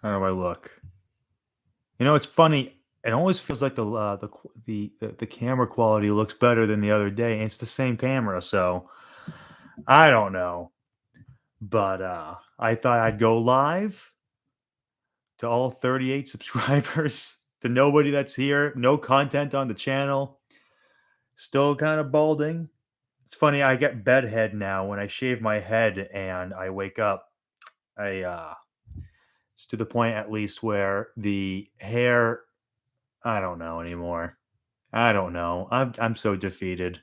How do I look? It's funny. It always feels like the camera quality looks better than the other day, and it's the same camera, so I don't know. But I thought I'd go live to all 38 subscribers, to nobody that's here, no content on the channel, still kind of balding. It's funny, I get bedhead now when I shave my head and I wake up. I It's to the point at least where the hair, I don't know anymore. I don't know. I'm so defeated.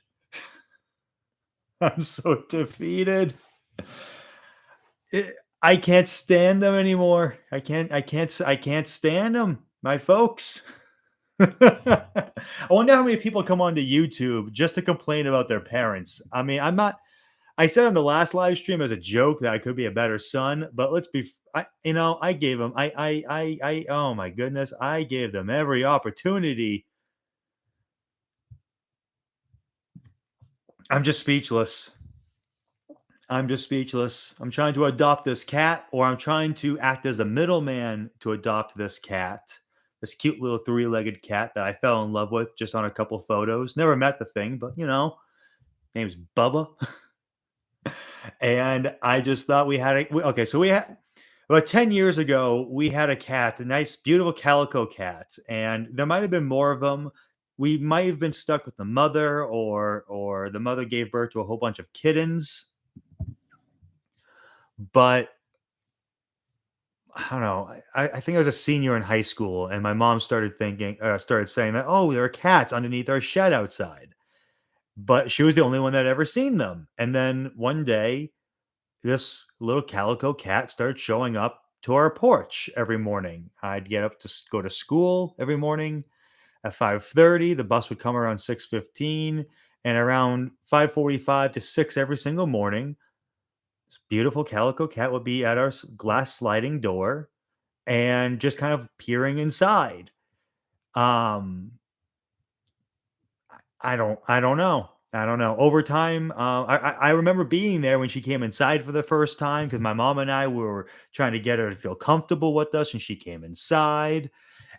I'm so defeated. I can't stand them anymore. I can't stand them. My folks. I wonder how many people come onto YouTube just to complain about their parents. I mean, I'm not I said on the last live stream as a joke that I could be a better son, but let's be I gave them oh my goodness, I gave them every opportunity. I'm just speechless. I'm just speechless. I'm trying to adopt this cat, or I'm trying to act as a middleman to adopt this cat. This cute little three-legged cat that I fell in love with just on a couple photos. Never met the thing, but name's Bubba. And I just thought okay, so we had about 10 years ago, we had a cat, a nice, beautiful calico cat, and there might have been more of them. We might have been stuck with the mother, or the mother gave birth to a whole bunch of kittens. But I don't know. I think I was a senior in high school, and my mom started saying that, oh, there are cats underneath our shed outside. But she was the only one that had ever seen them. And then one day, this little calico cat started showing up to our porch every morning. I'd get up to go to school every morning at 5:30. The bus would come around 6:15, and around 5:45 to 6 every single morning, this beautiful calico cat would be at our glass sliding door and just kind of peering inside. Um, I don't know. I don't know. Over time, I remember being there when she came inside for the first time because my mom and I were trying to get her to feel comfortable with us, and she came inside,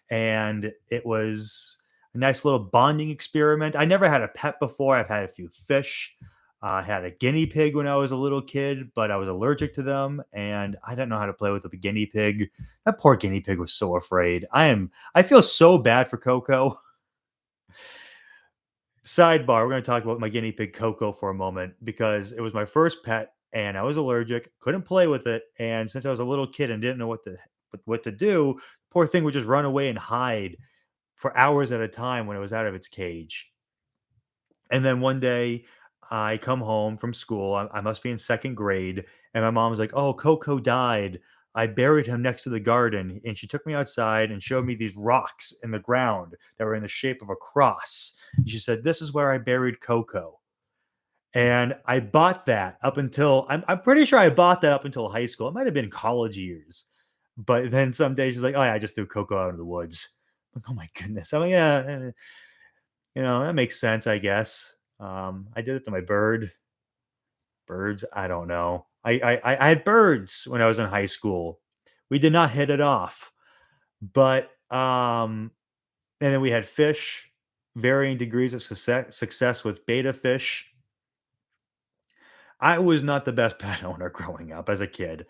and it was a nice little bonding experiment. I never had a pet before. I've had a few fish. I had a guinea pig when I was a little kid, but I was allergic to them, and I didn't know how to play with a guinea pig. That poor guinea pig was so afraid. I feel so bad for Coco. Sidebar, we're going to talk about my guinea pig Coco for a moment because it was my first pet and I was allergic, couldn't play with it, and since I was a little kid and didn't know what to do, poor thing would just run away and hide for hours at a time when it was out of its cage. And then one day I come home from school. I must be in second grade. And my mom was like, oh, Coco died. I buried him next to the garden. And she took me outside and showed me these rocks in the ground that were in the shape of a cross. And she said, this is where I buried Coco. And I bought that up until I'm pretty sure I bought that up until high school. It might have been college years. But then some days she's like, oh, yeah, I just threw Coco out of the woods. I'm like, oh my goodness. I'm like, yeah, that makes sense, I guess. I did it to my birds. I don't know. I had birds when I was in high school. We did not hit it off, but and then we had fish, varying degrees of success with beta fish. I was not the best pet owner growing up as a kid,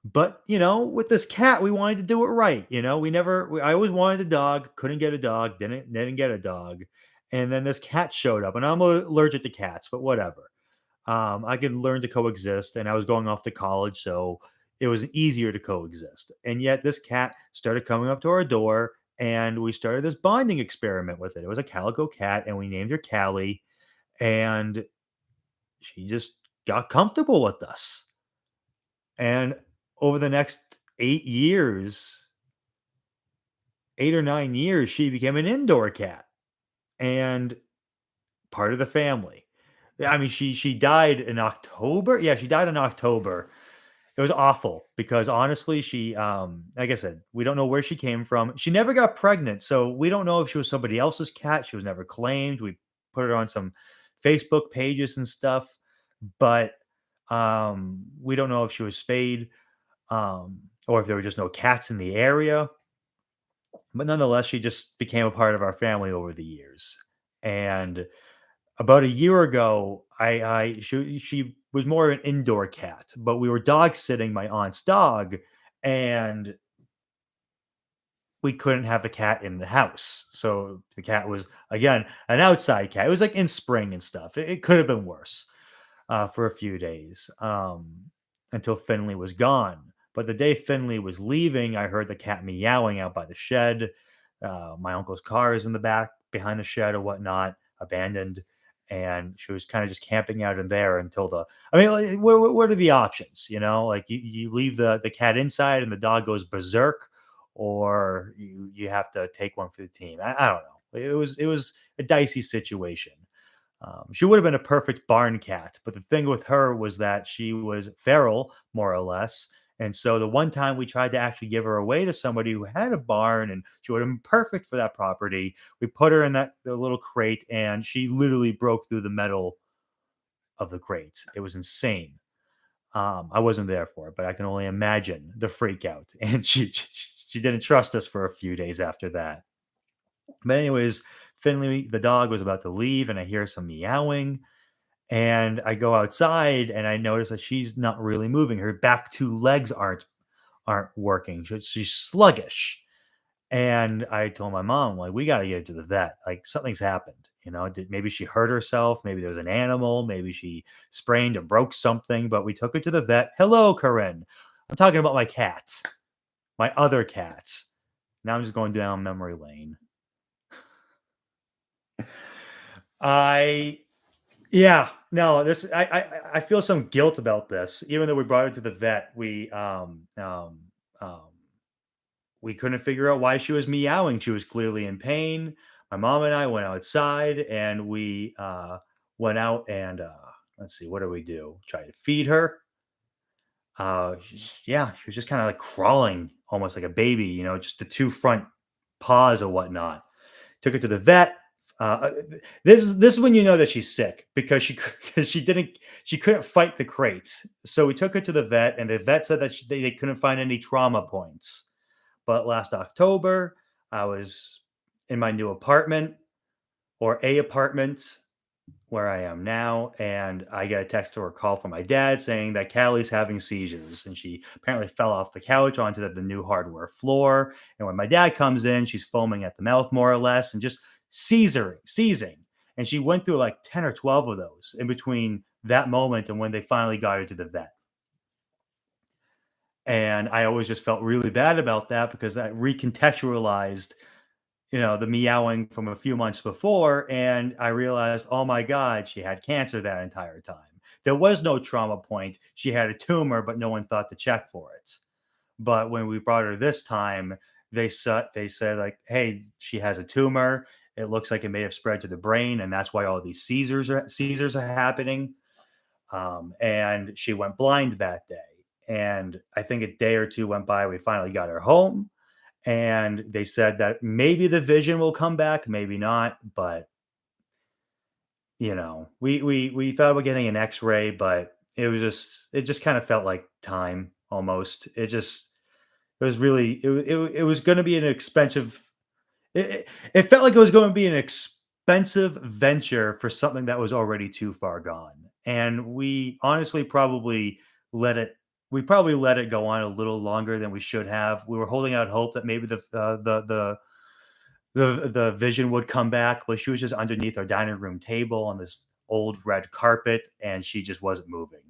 but with this cat, we wanted to do it right. I always wanted a dog, couldn't get a dog, didn't get a dog, and then this cat showed up, and I'm allergic to cats, but whatever. I could learn to coexist, and I was going off to college, so it was easier to coexist. And yet, this cat started coming up to our door, and we started this bonding experiment with it. It was a calico cat, and we named her Callie, and she just got comfortable with us. And over the next 8 years, 8 or 9 years, she became an indoor cat and part of the family. Yeah, I mean, she died in October. Yeah, she died in October. It was awful because honestly, like I said, we don't know where she came from. She never got pregnant, so we don't know if she was somebody else's cat. She was never claimed. We put her on some Facebook pages and stuff, but we don't know if she was spayed. or if there were just no cats in the area. But nonetheless, she just became a part of our family over the years. And about a year ago, she was more of an indoor cat, but we were dog sitting my aunt's dog, and we couldn't have the cat in the house. So the cat was again an outside cat. It was like in spring and stuff. It could have been worse for a few days until Finley was gone. But the day Finley was leaving, I heard the cat meowing out by the shed. My uncle's car is in the back behind the shed or whatnot, abandoned. And she was kind of just camping out in there until the. I mean, like, what are the options? You know, like you leave the cat inside and the dog goes berserk, or you have to take one for the team. I don't know. It was a dicey situation. She would have been a perfect barn cat, but the thing with her was that she was feral, more or less. And so the one time we tried to actually give her away to somebody who had a barn and she would have been perfect for that property, we put her in that the little crate and she literally broke through the metal of the crate. It was insane. I wasn't there for it, but I can only imagine the freak out. And she didn't trust us for a few days after that. But anyways, Finley, the dog, was about to leave, and I hear some meowing. And I go outside, and I notice that she's not really moving. Her back two legs aren't working. She's sluggish. And I told my mom, like, we got to get her to the vet. Like, something's happened. You know, maybe she hurt herself. Maybe there was an animal. Maybe she sprained or broke something. But we took her to the vet. Hello, Corinne. I'm talking about my cats, my other cats. Now I'm just going down memory lane. I Yeah, no, this I feel some guilt about this. Even though we brought her to the vet, um we couldn't figure out why she was meowing. She was clearly in pain. My mom and I went outside and we went out and let's see, what do we do? Try to feed her. Yeah, she was just kind of like crawling almost like a baby, just the two front paws or whatnot. Took her to the vet. This is when you know that she's sick because because she couldn't fight the crates. So we took her to the vet, and the vet said that they couldn't find any trauma points. But last October, I was in my new apartment or a apartment where I am now, and I get a text or a call from my dad saying that Callie's having seizures, and she apparently fell off the couch onto the new hardware floor. And when my dad comes in, she's foaming at the mouth more or less, and just seizing. And she went through like 10 or 12 of those in between that moment and when they finally got her to the vet. And I always just felt really bad about that because that recontextualized the meowing from a few months before, and I realized, oh my God, she had cancer that entire time. There was no trauma point. She had a tumor, but no one thought to check for it. But when we brought her this time, they said like, hey, she has a tumor. It looks like it may have spread to the brain, and that's why all these seizures are happening. And she went blind that day. And I think a day or two went by. We finally got her home and they said that maybe the vision will come back, maybe not. But we thought about getting an X-ray, but it just kind of felt like time almost. It was really it was going to be an expensive. It felt like it was going to be an expensive venture for something that was already too far gone, and we honestly let it probably let it go on a little longer than we should have. We were holding out hope that maybe the vision would come back, but she was just underneath our dining room table on this old red carpet, and she just wasn't moving.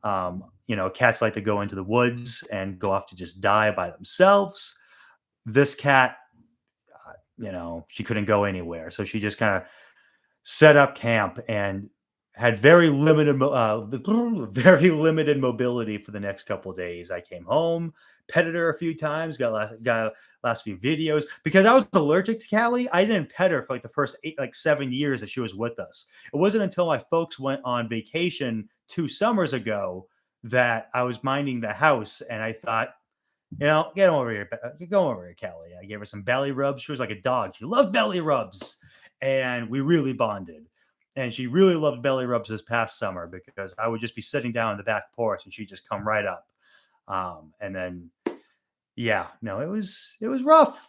Cats like to go into the woods and go off to just die by themselves. This cat, she couldn't go anywhere, so she just kind of set up camp and had very limited mobility for the next couple of days. I came home, petted her a few times, got last few videos because I was allergic to Callie. I didn't pet her for like the first 7 years that she was with us. It wasn't until my folks went on vacation 2 summers ago that I was minding the house, and I thought, get over here, go over here, Callie. I gave her some belly rubs. She was like a dog. She loved belly rubs, and we really bonded. And she really loved belly rubs this past summer because I would just be sitting down on the back porch and she'd just come right up. And then Yeah, no, it was rough.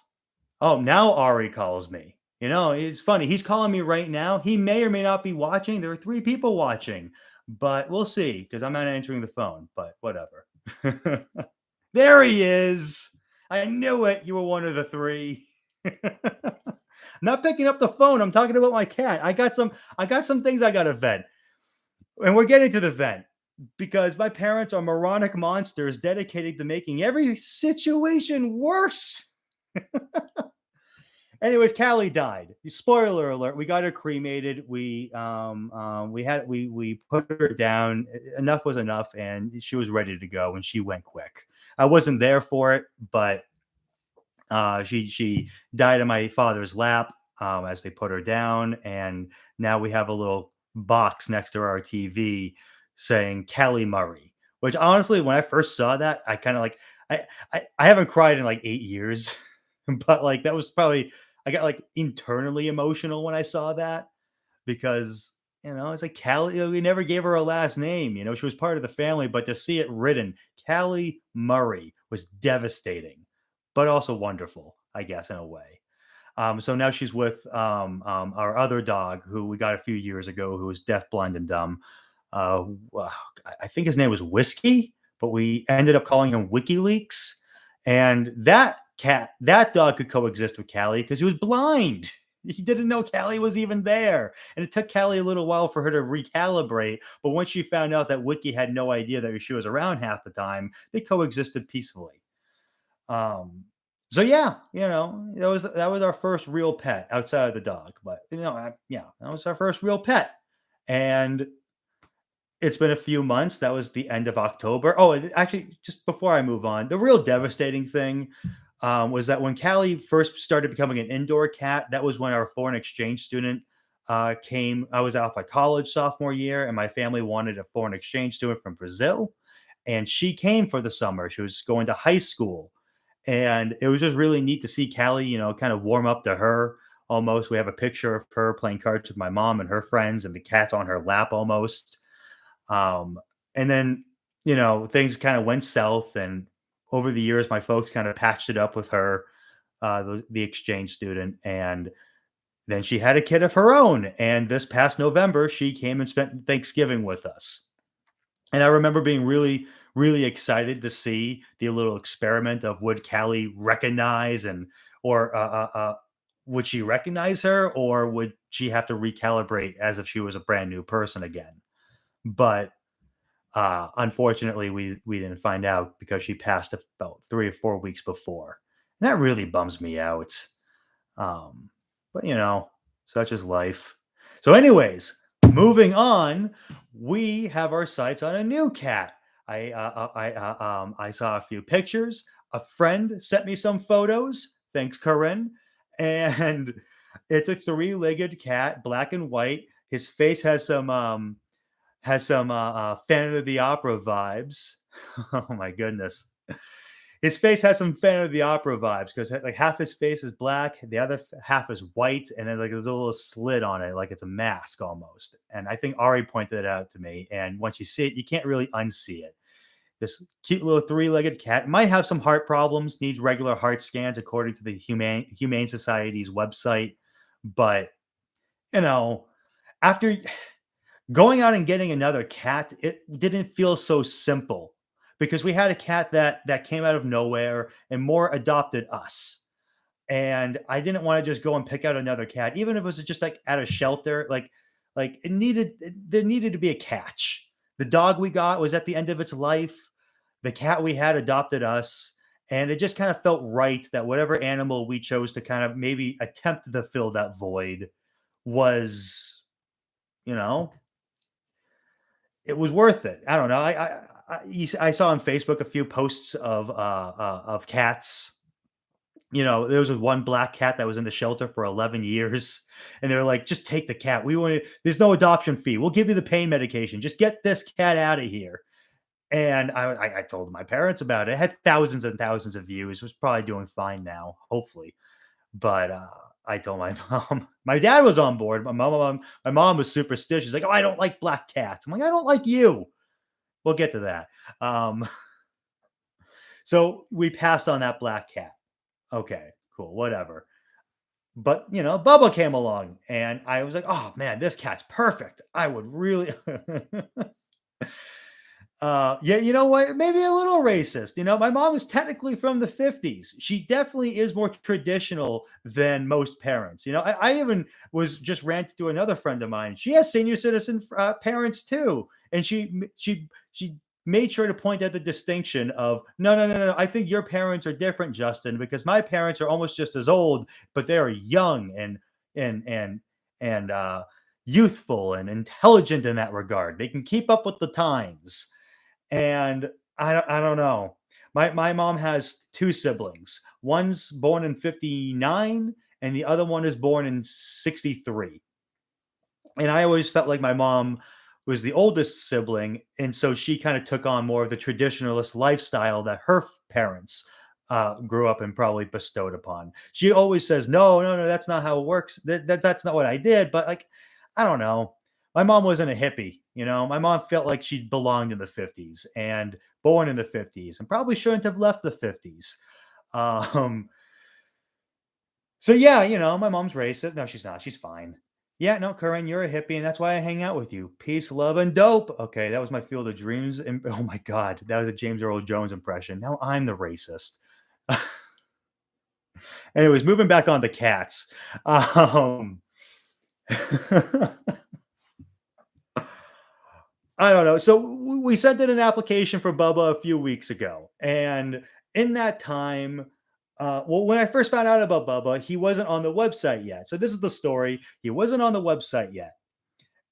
Oh, now Ari calls me. You know, it's funny. He's calling me right now. He may or may not be watching. There are 3 people watching, but we'll see because I'm not answering the phone, but whatever. There he is. I knew it. You were one of the 3. Not picking up the phone. I'm talking about my cat. I got some things I got to vent. And we're getting to the vent because my parents are moronic monsters dedicated to making every situation worse. Anyways, Callie died. Spoiler alert: we got her cremated. We put her down. Enough was enough, and she was ready to go, and she went quick. I wasn't there for it, but she died in my father's lap as they put her down, and now we have a little box next to our TV saying Callie Murray. Which honestly, when I first saw that, I kind of like I haven't cried in like 8 years, but like that was probably I got like internally emotional when I saw that because it's like Callie. We never gave her a last name. She was part of the family, but to see it written Callie Murray was devastating, but also wonderful, I guess, in a way. So now she's with our other dog, who we got a few years ago, who was deaf, blind, and dumb. I think his name was Whiskey, but we ended up calling him WikiLeaks. And that dog could coexist with Callie because he was blind. He didn't know Callie was even there. And it took Callie a little while for her to recalibrate. But once she found out that Wiki had no idea that she was around half the time, they coexisted peacefully. Um, so yeah, that was our first real pet outside of the dog. But yeah, that was our first real pet. And it's been a few months. That was the end of October. Oh, and actually, just before I move on, the real devastating thing was that when Callie first started becoming an indoor cat, that was when our foreign exchange student came. I was out of college sophomore year, and my family wanted a foreign exchange student from Brazil. And she came for the summer. She was going to high school. And it was just really neat to see Callie, kind of warm up to her almost. We have a picture of her playing cards with my mom and her friends, and the cat's on her lap almost. Um, and then, things kind of went south. And over the years, my folks kind of patched it up with her, the exchange student. And then she had a kid of her own. And this past November, she came and spent Thanksgiving with us. And I remember being really, really excited to see the little experiment of would Callie recognize or would she recognize her, or would she have to recalibrate as if she was a brand new person again? But unfortunately, we didn't find out because she passed about 3 or 4 weeks before. And that really bums me out. Um, but such is life. So, anyways, moving on, we have our sights on a new cat. I saw a few pictures. A friend sent me some photos. Thanks, Corinne. And it's a three-legged cat, black and white. His face has some Phantom of the Opera vibes. Oh my goodness. His face has some Phantom of the Opera vibes because like half his face is black, the other half is white, and then like there's a little slit on it, like it's a mask almost. And I think Ari pointed it out to me. And once you see it, you can't really unsee it. This cute little three-legged cat might have some heart problems, needs regular heart scans according to the Humane Society's website. But you know, after going out and getting another cat, it didn't feel so simple because we had a cat that came out of nowhere and more adopted us. And I didn't want to just go and pick out another cat, even if it was just like at a shelter. Like there needed to be a catch. The dog we got was at the end of its life. The cat we had adopted us. And it just kind of felt right that whatever animal we chose to kind of maybe attempt to fill that void was, you know, it was worth it. I don't know. I saw on Facebook a few posts of cats. There was one black cat that was in the shelter for 11 years, and they were like, "Just take the cat. We want. There's no adoption fee. We'll give you the pain medication. Just get this cat out of here." And I told my parents about it. It had thousands and thousands of views. It was probably doing fine now, hopefully. But I told my mom. My dad was on board. My mom was superstitious. Like, oh, I don't like black cats. I'm like, I don't like you. We'll get to that. Um, So we passed on that black cat. Okay, cool, whatever. But, Bubba came along and I was like, "Oh man, this cat's perfect. I would really." Yeah, you know what? Maybe a little racist. My mom is technically from the 50s. She definitely is more traditional than most parents. I even was just ranting to another friend of mine. She has senior citizen parents too, and she made sure to point out the distinction of no, no, no, no. I think your parents are different, Justin, because my parents are almost just as old, but they are young and youthful and intelligent in that regard. They can keep up with the times. And I don't know. My mom has 2 siblings. One's born in '59 and the other one is born in '63. And I always felt like my mom was the oldest sibling, and so she kinda took on more of the traditionalist lifestyle that her parents, grew up and probably bestowed upon. She always says, "No, no, no, that's not how it works. That's not what I did," but, like, I don't know. My mom wasn't a hippie, My mom felt like she belonged in the '50s and born in the '50s and probably shouldn't have left the '50s. Um, so yeah, my mom's racist. No, she's not. She's fine. Yeah, no, Corinne, you're a hippie, and that's why I hang out with you. Peace, love, and dope. Okay, that was my Field of Dreams. And oh my God, that was a James Earl Jones impression. Now I'm the racist. Anyways, moving back on to cats. Um, I don't know. So we sent in an application for Bubba a few weeks ago, and in that time, well, when I first found out about Bubba, he wasn't on the website yet. So this is the story. He wasn't on the website yet.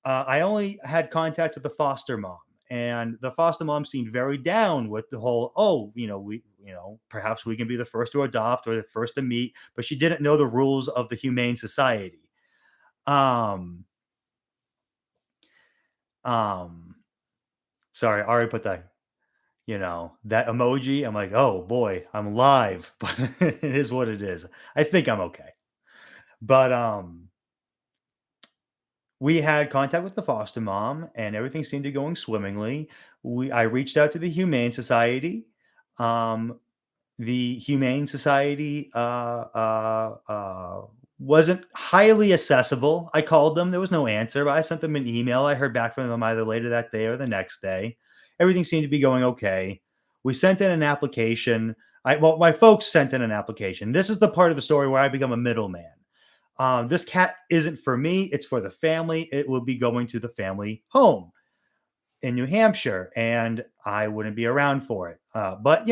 I only had contact with the foster mom, and the foster mom seemed very down with the whole, oh, perhaps we can be the first to adopt or the first to meet, but she didn't know the rules of the Humane Society. Um, um, Sorry, I already put that emoji. I'm like, oh boy, I'm live, but it is what it is. I think I'm okay. But we had contact with the foster mom and everything seemed to be going swimmingly. I reached out to the Humane Society. Um, the Humane Society wasn't highly accessible. I called them, there was no answer, but I sent them an email. I heard back from them either later that day or the next day. Everything seemed to be going okay. We sent in an application. Well, my folks sent in an application. This is the part of the story where I become a middleman. This cat isn't for me, it's for the family. It will be going to the family home in New Hampshire, and I wouldn't be around for it. But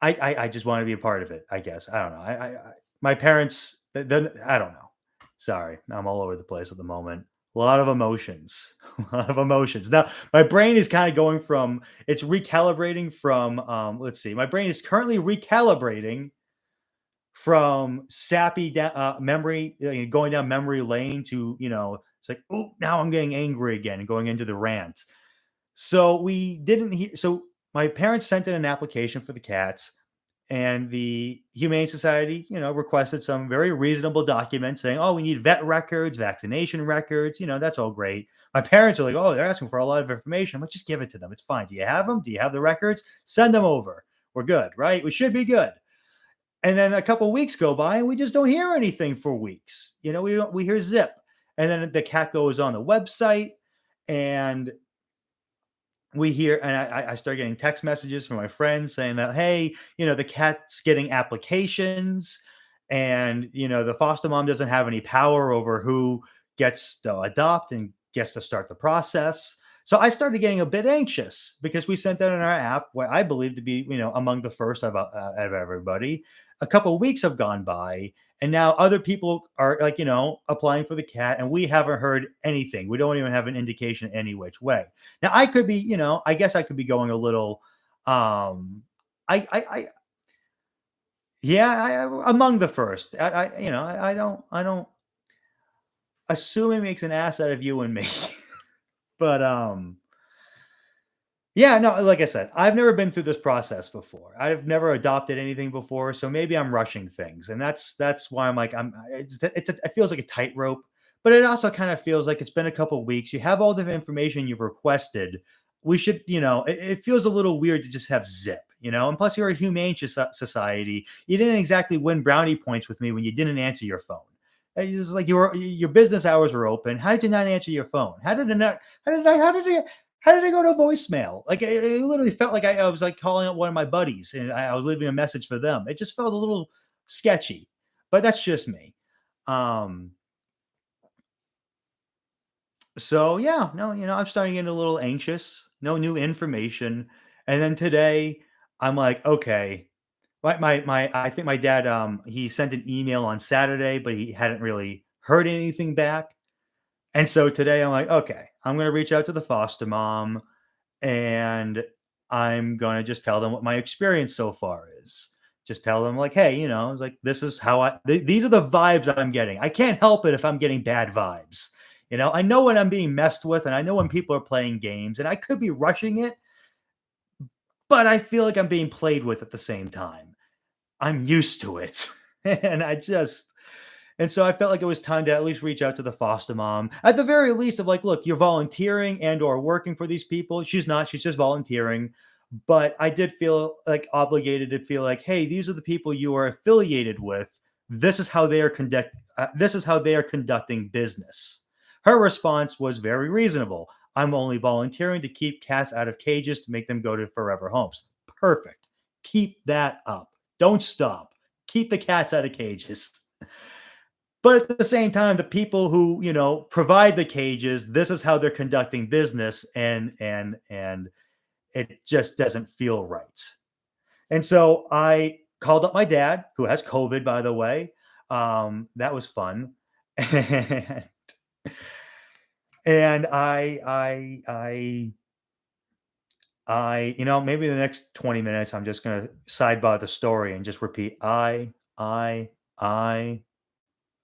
I just want to be a part of it. I guess I don't know. My parents. Then I don't know. Sorry, I'm all over the place at the moment. A lot of emotions. A lot of emotions. Now my brain is kind of going from. It's recalibrating from. Let's see. My brain is currently recalibrating from sappy memory, going down memory lane to it's like, oh, now I'm getting angry again and going into the rant. So we didn't hear. So my parents sent in an application for the cats, and the Humane Society, requested some very reasonable documents saying, "Oh, we need vet records, vaccination records." That's all great. My parents are like, "Oh, they're asking for a lot of information." I'm like, "Just give it to them. It's fine. Do you have them? Do you have the records? Send them over. We're good, right? We should be good." And then a couple weeks go by and we just don't hear anything for weeks. We hear zip. And then the cat goes on the website and we hear, and I start getting text messages from my friends saying that, hey, the cat's getting applications, and the foster mom doesn't have any power over who gets to adopt and gets to start the process. So I started getting a bit anxious because we sent out in our app what I believe to be, among the first of everybody. A couple of weeks have gone by, and now other people are like, applying for the cat, and we haven't heard anything. We don't even have an indication any which way. Now I could be, I guess I could be going a little, I yeah, among the first. I don't assume it makes an ass out of you and me, but yeah, no, like I said, I've never been through this process before. I've never adopted anything before, so maybe I'm rushing things, and that's why I'm like it feels like a tightrope, but it also kind of feels like it's been a couple weeks. You have all the information you've requested. we should, it feels a little weird to just have zip, and plus you're a humane society. You didn't exactly win brownie points with me when you didn't answer your phone. It's just like your business hours were open. How did you not answer your phone? How did it not? How did it go to voicemail? Like it literally felt like I was like calling up one of my buddies and I was leaving a message for them. It just felt a little sketchy, but that's just me. Um, so yeah, no, I'm starting to get a little anxious. No new information, and then today I'm like, okay, I think my dad he sent an email on Saturday, but he hadn't really heard anything back, and so today I'm like, okay, I'm gonna reach out to the foster mom and I'm gonna just tell them what my experience so far is. Just tell them like, hey, it's like this is how these are the vibes I'm getting. I can't help it if I'm getting bad vibes. I know when I'm being messed with, and I know when people are playing games, and I could be rushing it, but I feel like I'm being played with at the same time. I'm used to it, and and so I felt like it was time to at least reach out to the foster mom. At the very least of like, look, you're volunteering and or working for these people. She's not, she's just volunteering. But I did feel like obligated to feel like, hey, these are the people you are affiliated with. This is how they are conducting business. Her response was very reasonable. I'm only volunteering to keep cats out of cages to make them go to forever homes. Perfect. Keep that up. Don't stop. Keep the cats out of cages. But at the same time, the people who, provide the cages, this is how they're conducting business, and it just doesn't feel right. And so I called up my dad, who has COVID, by the way. That was fun. and and maybe the next 20 minutes, I'm just gonna sidebar the story and just repeat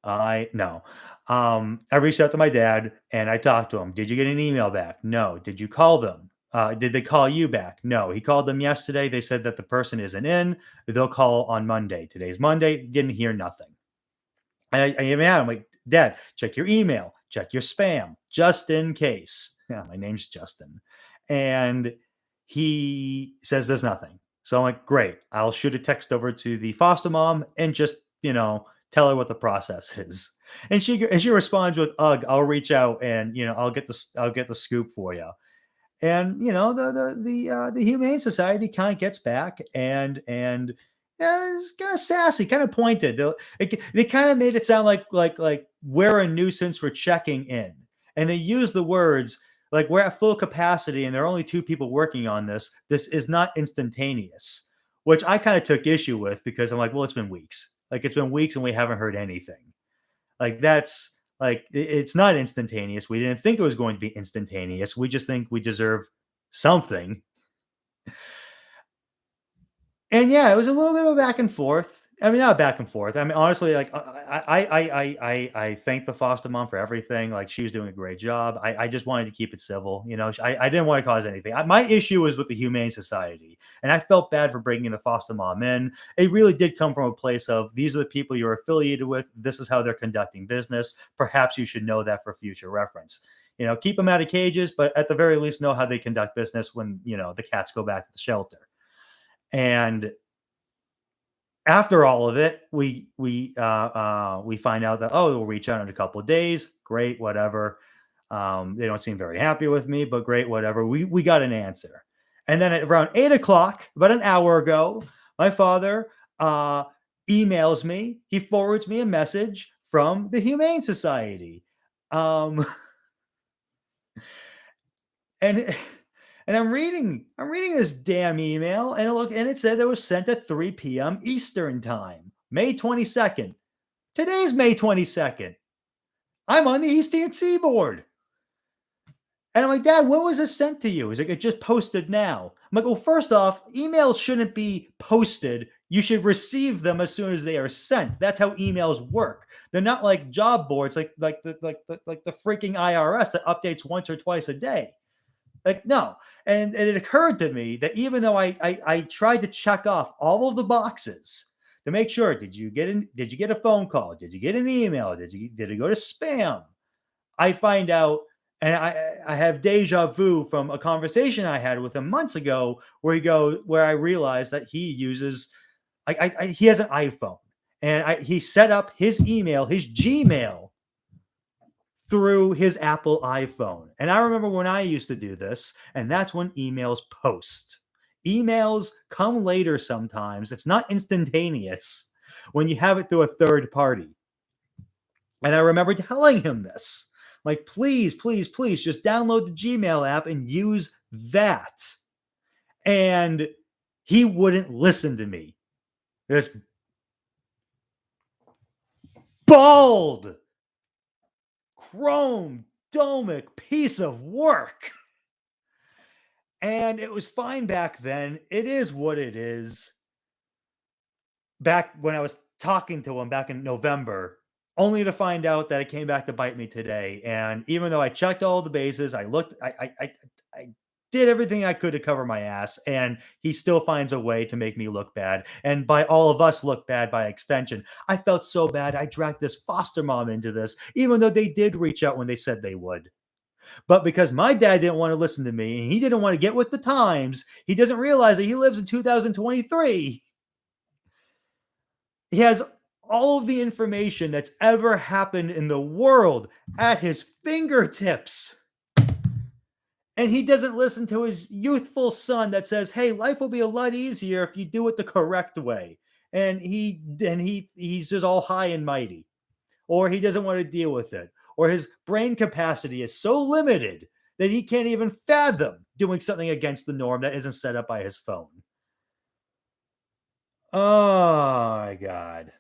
I, no. I reached out to my dad and I talked to him. Did you get an email back? No. Did you call them? Did they call you back? No. He called them yesterday. They said that the person isn't in. They'll call on Monday. Today's Monday. Didn't hear nothing. And I even had him like, Dad, check your email, check your spam, just in case. Yeah, my name's Justin. And he says there's nothing. So I'm like, great. I'll shoot a text over to the foster mom and just, tell her what the process is. And she responds with, "Ugh, I'll reach out and I'll get the scoop for you." And the Humane Society kind of gets back and it's kind of sassy, kind of pointed. They kind of made it sound like we're a nuisance for checking in, and they use the words like we're at full capacity and there are only two people working on this. This is not instantaneous, which I kind of took issue with because I'm like, well, it's been weeks. Like it's been weeks and we haven't heard anything. Like that's like it's not instantaneous. We didn't think it was going to be instantaneous. We just think we deserve something. And yeah, it was a little bit of a back and forth. I mean, not back and forth. I mean, honestly, like I thank the foster mom for everything. Like she was doing a great job. I just wanted to keep it civil. I didn't want to cause anything. My issue was with the Humane Society, and I felt bad for bringing the foster mom in. It really did come from a place of these are the people you're affiliated with. This is how they're conducting business. Perhaps you should know that for future reference. Keep them out of cages, but at the very least, know how they conduct business when the cats go back to the shelter. And after all of it, we find out that we'll reach out in a couple of days. Great, whatever. They don't seem very happy with me, but great, whatever. We got an answer, and then at around 8 o'clock, about an hour ago, my father emails me. He forwards me a message from the Humane Society, um, and and I'm reading this damn email, and it said it was sent at 3 p.m. Eastern time, May 22nd. Today's May 22nd. I'm on the Eastern Seaboard. And I'm like, Dad, when was this sent to you? He's like, it just posted now. I'm like, well, first off, emails shouldn't be posted. You should receive them as soon as they are sent. That's how emails work. They're not like job boards, like the freaking IRS that updates once or twice a day. Like, no. And it occurred to me that even though I tried to check off all of the boxes to make sure, did you get a phone call? Did you get an email? Did it go to spam? I find out And I have deja vu from a conversation I had with him months ago where I realized that he uses he has an iPhone, and he set up his email, his Gmail, through his Apple iPhone. And I remember when I used to do this, and that's when emails post. Emails come later sometimes. It's not instantaneous when you have it through a third party. And I remember telling him this, like, please, please, please just download the Gmail app and use that. And he wouldn't listen to me. This bald, chrome, domic piece of work. And it was fine back then. It is what it is. Back when I was talking to him back in November, only to find out that it came back to bite me today. And even though I checked all the bases, I looked, I did everything I could to cover my ass, and he still finds a way to make me look bad. And by all of us look bad by extension. I felt so bad. I dragged this foster mom into this, even though they did reach out when they said they would. But because my dad didn't want to listen to me and he didn't want to get with the times, he doesn't realize that he lives in 2023. He has all of the information that's ever happened in the world at his fingertips. And he doesn't listen to his youthful son that says, "Hey, life will be a lot easier if you do it the correct way." And he's just all high and mighty, or he doesn't want to deal with it, or his brain capacity is so limited that he can't even fathom doing something against the norm that isn't set up by his phone. Oh my god.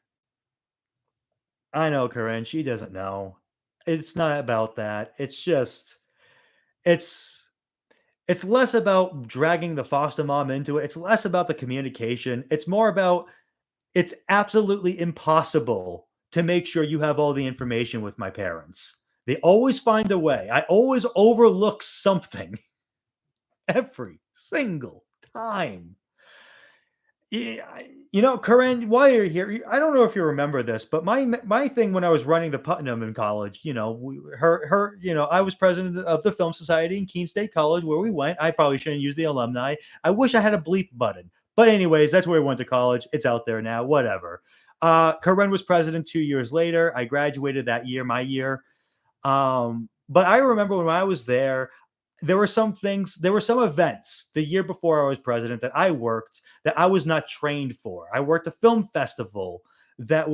I know, Corinne, she doesn't know. It's not about that. It's it's less about dragging the foster mom into it. It's less about the communication. It's more about it's absolutely impossible to make sure you have all the information with my parents. They always find a way. I always overlook something every single time. Yeah, Corinne, while you're here, I don't know if you remember this, but my thing when I was running the Putnam in college, I was president of the Film Society in Keene State College where we went. I probably shouldn't use the alumni. I wish I had a bleep button, but anyways, that's where we went to college. It's out there now. Whatever. Corinne was president 2 years later. I graduated that year, my year. But I remember when I was there were some things, there were some events the year before I was president that I worked that I was not trained for. I worked a film festival that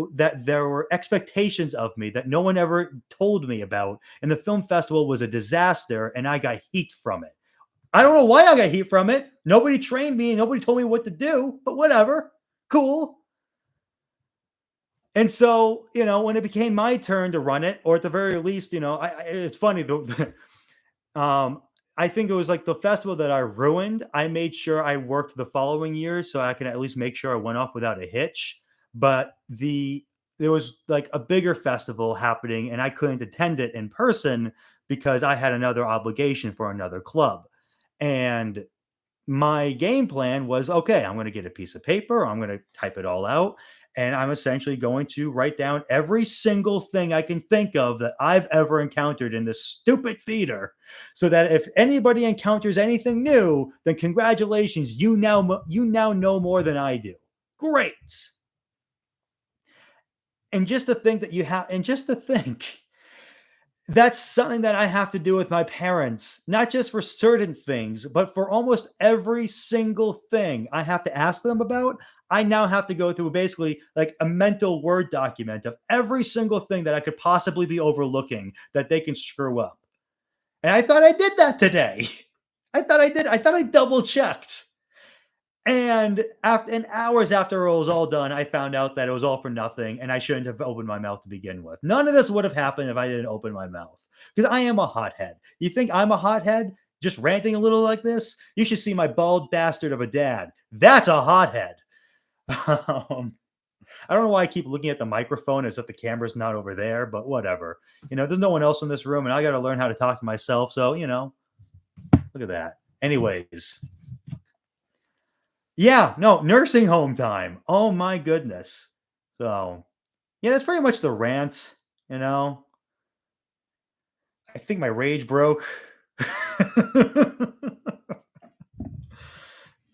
there were expectations of me that no one ever told me about, and the film festival was a disaster, and I got heat from it. I don't know why I got heat from it. Nobody trained me, nobody told me what to do, but whatever. Cool. And so, when it became my turn to run it, or at the very least, it's funny. Um, I think it was like the festival that I ruined. I made sure I worked the following year so I can at least make sure I went off without a hitch. But there was like a bigger festival happening, and I couldn't attend it in person because I had another obligation for another club. And my game plan was, okay, I'm going to get a piece of paper, I'm going to type it all out, and I'm essentially going to write down every single thing I can think of that I've ever encountered in this stupid theater, so that if anybody encounters anything new, then congratulations, you now know more than I do. Great. And just to think that you have and just to think that's something that I have to do with my parents, not just for certain things, but for almost every single thing I have to ask them about. I now have to go through basically like a mental Word document of every single thing that I could possibly be overlooking that they can screw up. And I thought I did that today. I thought I did. I thought I double checked. And hours after it was all done, I found out that it was all for nothing, and I shouldn't have opened my mouth to begin with. None of this would have happened if I didn't open my mouth, because I am a hothead. You think I'm a hothead? Just ranting a little like this? You should see my bald bastard of a dad. That's a hothead. I don't know why I keep looking at the microphone as if the camera's not over there, but whatever. There's no one else in this room, and I got to learn how to talk to myself. So, look at that. Anyways. Yeah, no, nursing home time. Oh my goodness. So, yeah, that's pretty much the rant, you know. I think my rage broke.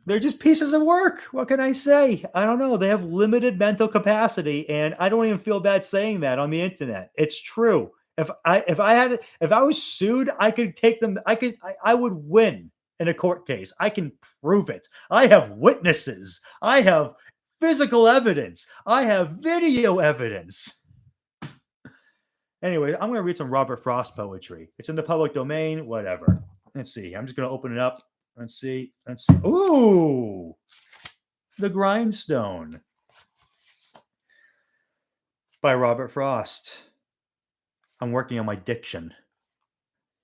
They're just pieces of work. What can I say? I don't know. They have limited mental capacity, and I don't even feel bad saying that on the internet. It's true. If I was sued, I could take them. I would win in a court case. I can prove it. I have witnesses. I have physical evidence. I have video evidence. Anyway, I'm going to read some Robert Frost poetry. It's in the public domain. Whatever. Let's see. I'm just going to open it up. Let's see. Let's see. Ooh, The Grindstone by Robert Frost. I'm working on my diction.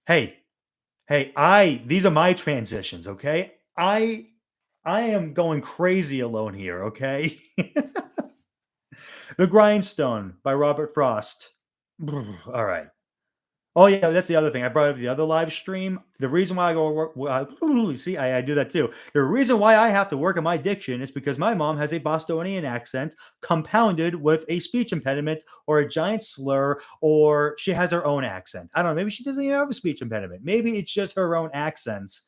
Hey, hey, I these are my transitions, okay? I am going crazy alone here, okay? The Grindstone by Robert Frost. All right. Oh yeah, that's the other thing. I brought up the other live stream. The reason why I go work, see, I do that too. The reason why I have to work on my diction is because my mom has a Bostonian accent compounded with a speech impediment or a giant slur, or she has her own accent. I don't know. Maybe she doesn't even have a speech impediment. Maybe it's just her own accents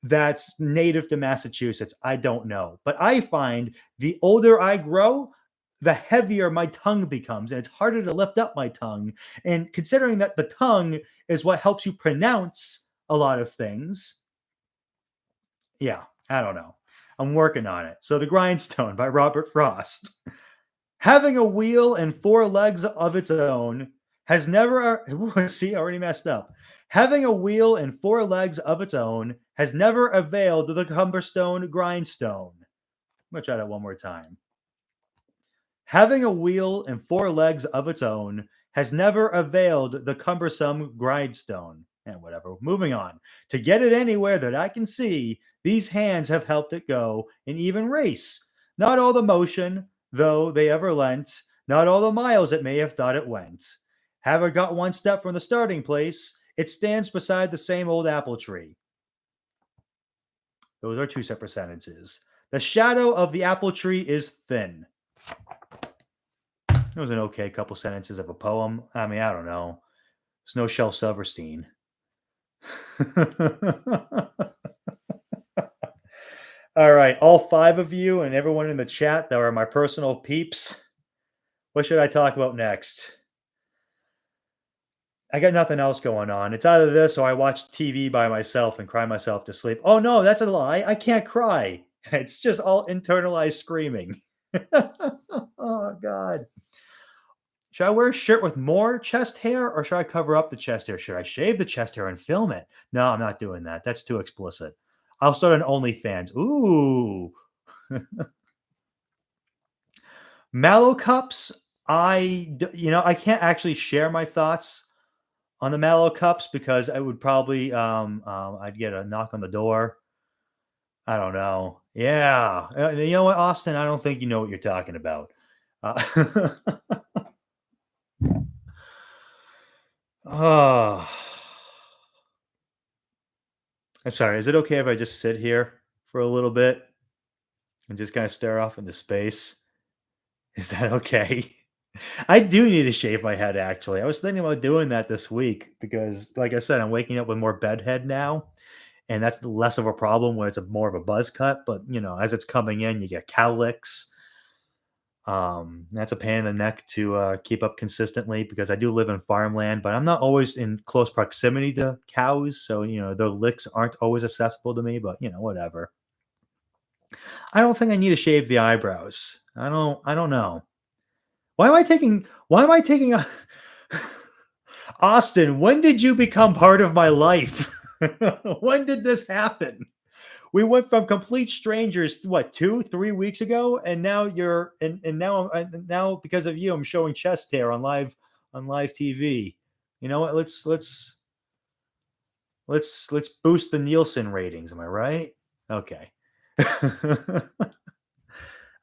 that's native to Massachusetts. I don't know. But I find the older I grow, the heavier my tongue becomes, and it's harder to lift up my tongue. And considering that the tongue is what helps you pronounce a lot of things, yeah, I don't know. I'm working on it. So, The Grindstone by Robert Frost. Having a wheel and four legs of its own has never, see, I already messed up. Having a wheel and four legs of its own has never availed the Cumberstone grindstone. I'm going to try that one more time. Having a wheel and four legs of its own has never availed the cumbersome grindstone. And whatever. Moving on. To get it anywhere that I can see, these hands have helped it go an even race. Not all the motion, though they ever lent, not all the miles it may have thought it went. Have it got one step from the starting place, it stands beside the same old apple tree. Those are two separate sentences. The shadow of the apple tree is thin. It was an okay couple sentences of a poem. I mean, I don't know. It's no Shel Silverstein. All right, all five of you and everyone in the chat that are my personal peeps. What should I talk about next? I got nothing else going on. It's either this or I watch TV by myself and cry myself to sleep. Oh no, that's a lie. I can't cry. It's just all internalized screaming. Oh God. Should I wear a shirt with more chest hair or should I cover up the chest hair? Should I shave the chest hair and film it? No, I'm not doing that. That's too explicit. I'll start an OnlyFans. Ooh. Mallow cups. I can't actually share my thoughts on the Mallow cups because I would probably I'd get a knock on the door. I don't know. Yeah, you know what, Austin? I don't think you know what you're talking about. Uh, oh, I'm sorry. Is it okay if I just sit here for a little bit and just kind of stare off into space? Is that okay? I do need to shave my head. Actually, I was thinking about doing that this week because, like I said, I'm waking up with more bedhead now, and that's less of a problem when it's more of a buzz cut. But as it's coming in, you get cowlicks. That's a pain in the neck to keep up consistently because I do live in farmland, but I'm not always in close proximity to cows, so the licks aren't always accessible to me. But whatever. I don't think I need to shave the eyebrows. I don't know. Why am I taking a Austin, when did you become part of my life? When did this happen? We went from complete strangers, what, 2, 3 weeks ago, and now now because of you, I'm showing chest hair on live TV. You know what? Let's boost the Nielsen ratings. Am I right? Okay.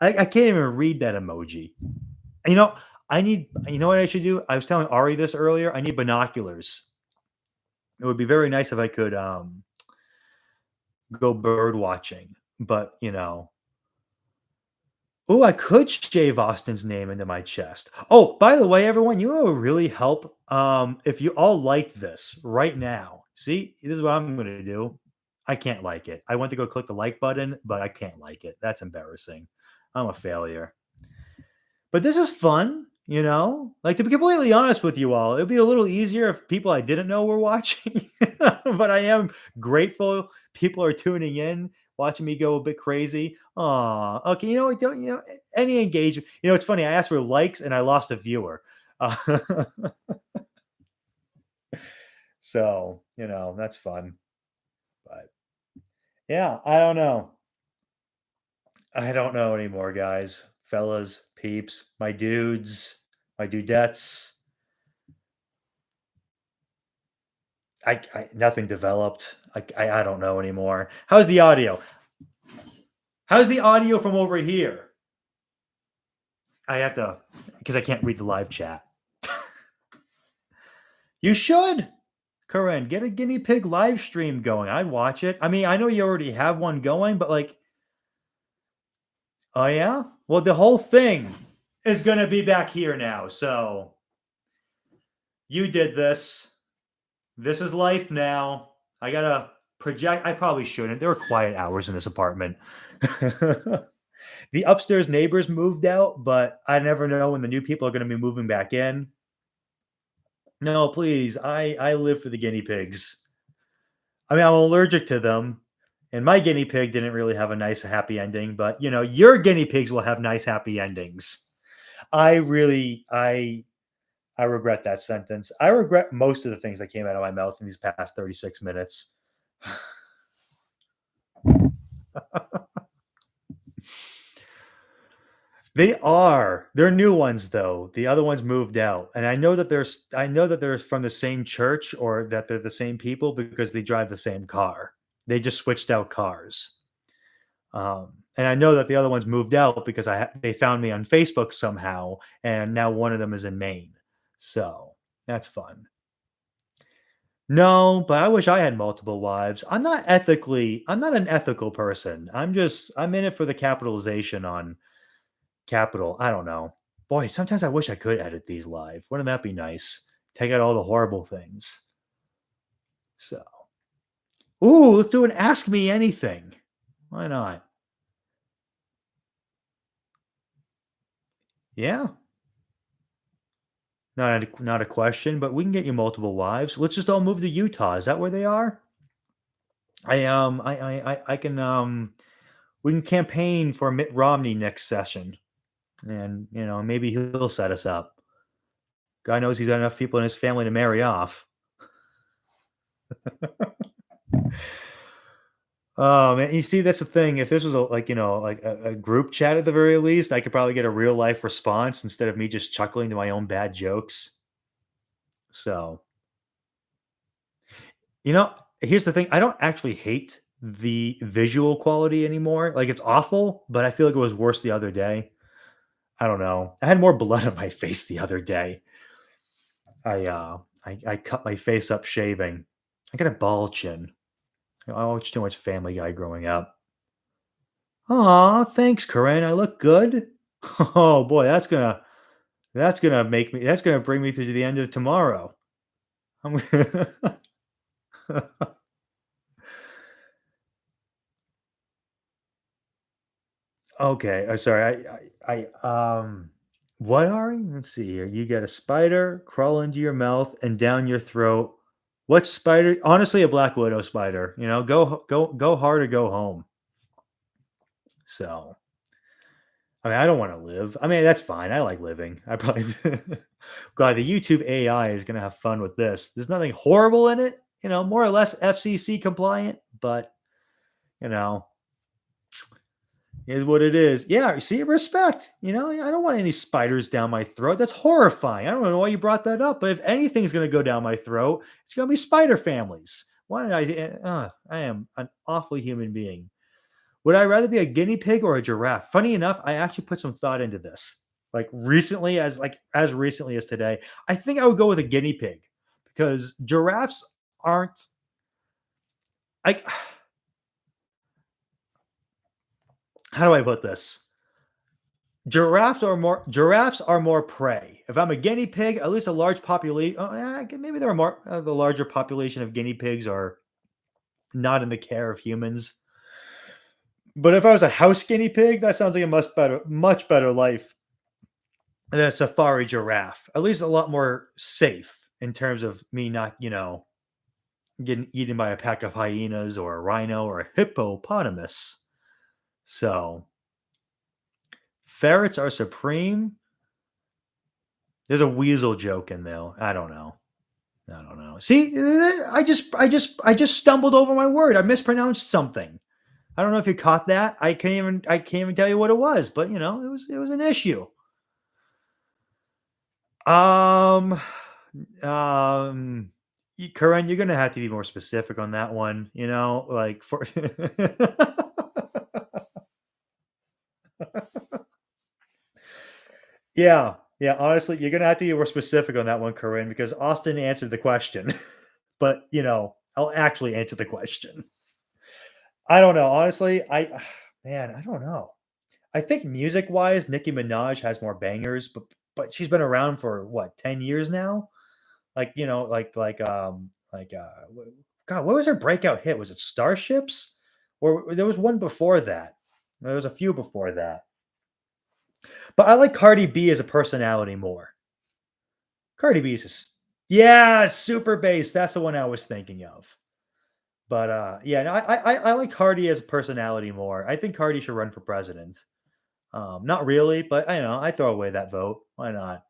I can't even read that emoji. You know, you know what I should do? I was telling Ari this earlier. I need binoculars. It would be very nice if I could go bird watching, but Oh, I could shave Austin's name into my chest. Oh, by the way, everyone, you know what would really help? If you all like this right now. See, this is what I'm gonna do. I can't like it. I went to go click the like button, but I can't like it. That's embarrassing. I'm a failure. But this is fun, you know? Like, to be completely honest with you all, it'd be a little easier if people I didn't know were watching, but I am grateful people are tuning in, watching me go a bit crazy. Aw, okay, you know what? Don't you know any engagement? You know, it's funny. I asked for likes and I lost a viewer. Uh, so you know that's fun. But yeah, I don't know. I don't know anymore, guys, fellas, peeps, my dudes, my dudettes. I nothing developed. I don't know anymore. How's the audio? How's the audio from over here? I have to because I can't read the live chat. You should, Corinne, get a guinea pig live stream going. I'd watch it. I mean, I know you already have one going, but like, oh yeah? Well, the whole thing is gonna be back here now. So you did this. This is life now. I gotta project. I probably shouldn't. There were quiet hours in this apartment. The upstairs neighbors moved out, but I never know when the new people are going to be moving back in. No, please. I live for the guinea pigs. I mean, I'm allergic to them, and my guinea pig didn't really have a nice happy ending, but you know, your guinea pigs will have nice happy endings. I really I regret that sentence. I regret most of the things that came out of my mouth in these past 36 minutes. They are. They're new ones though. The other ones moved out. And I know that they're from the same church or that they're the same people because they drive the same car. They just switched out cars. And I know that the other ones moved out because they found me on Facebook somehow and now one of them is in Maine. So, that's fun. No, but I wish I had multiple wives. I'm not an ethical person. I'm in it for the capitalization on capital. I don't know. Boy, sometimes I wish I could edit these live. Wouldn't that be nice? Take out all the horrible things. So, ooh, let's do an ask me anything. Why not? Yeah, not a question, but we can get you multiple wives. Let's just all move to Utah. Is that where they are? I can we can campaign for Mitt Romney next session, and you know maybe he'll set us up. God knows he's got enough people in his family to marry off. Oh man, you see, that's the thing. If this was a like you know like a group chat at the very least, I could probably get a real life response instead of me just chuckling to my own bad jokes. So you know, here's the thing: I don't actually hate the visual quality anymore. Like it's awful, but I feel like it was worse the other day. I don't know. I had more blood on my face the other day. I cut my face up shaving. I got a bald chin. I watched too much Family Guy growing up. Aw, thanks, Corinne. I look good. Oh boy, that's gonna bring me to the end of tomorrow. I'm okay. Sorry. What are you? Let's see here. You get a spider crawl into your mouth and down your throat. What spider? Honestly, a black widow spider. You know, go hard or go home. So I mean, I don't want to live. I mean, that's fine. I like living. I probably God, the YouTube AI is gonna have fun with this. There's nothing horrible in it, you know, more or less FCC compliant, but you know, is what it is. Yeah, see, respect. You know, I don't want any spiders down my throat. That's horrifying. I don't know why you brought that up, but if anything's gonna go down my throat, it's gonna be spider families. Why did I am an awful human being. Would I rather be a guinea pig or a giraffe? Funny enough, I actually put some thought into this. Like as recently as today, I think I would go with a guinea pig because giraffes aren't like how do I put this? Giraffes are more prey. If I'm a guinea pig, at least a large population. Oh, yeah, maybe there are more. The larger population of guinea pigs are not in the care of humans. But if I was a house guinea pig, that sounds like a much better life than a safari giraffe. At least a lot more safe in terms of me not, getting eaten by a pack of hyenas or a rhino or a hippopotamus. So ferrets are supreme. There's a weasel joke in there. I don't know. I don't know. See, I just stumbled over my word. I mispronounced something. I don't know if you caught that. I can't even tell you what it was, but it was an issue. Um, Curran, you're gonna have to be more specific on that one. Like for yeah, yeah. Honestly, you're gonna have to be more specific on that one, Corinne, because Austin answered the question. But I'll actually answer the question. I don't know. Honestly, man, I don't know. I think music wise, Nicki Minaj has more bangers, but she's been around for what, 10 years now? Like, God, what was her breakout hit? Was it Starships? Or there was one before that. There was a few before that. But I like Cardi B as a personality more. Cardi B is just, yeah, super bass. That's the one I was thinking of. But yeah, no, I like Cardi as a personality more. I think Cardi should run for president. Not really, but I throw away that vote. Why not?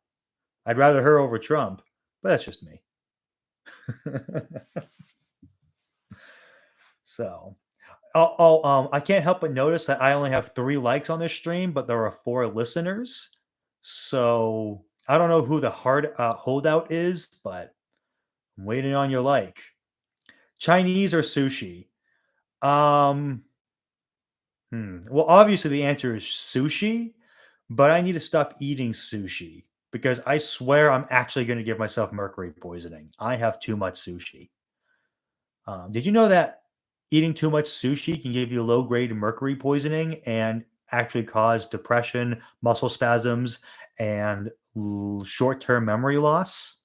I'd rather her over Trump, but that's just me. So, I can't help but notice that I only have 3 likes on this stream, but there are 4 listeners. So I don't know who the hard holdout is, but I'm waiting on your like. Chinese or sushi? Um, Well, obviously the answer is sushi, but I need to stop eating sushi because I swear I'm actually going to give myself mercury poisoning. I have too much sushi. Did you know that eating too much sushi can give you low grade mercury poisoning and actually cause depression, muscle spasms, and short term memory loss?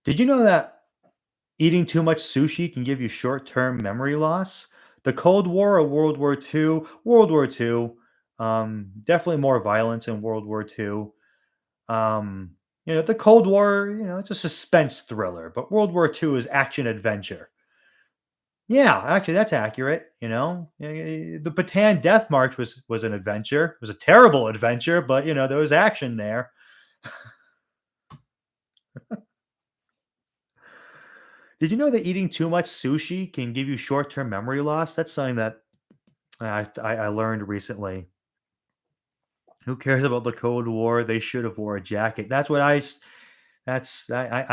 Did you know that eating too much sushi can give you short term memory loss? The Cold War or World War II? World War II. Definitely more violence in World War II. The Cold War, it's a suspense thriller, but World War II is action adventure. Yeah, actually, that's accurate. The Bataan Death March was an adventure. It was a terrible adventure, but there was action there. Did you know that eating too much sushi can give you short term memory loss? That's something that I learned recently. Who cares about the Cold War? They should have wore a jacket. That's what I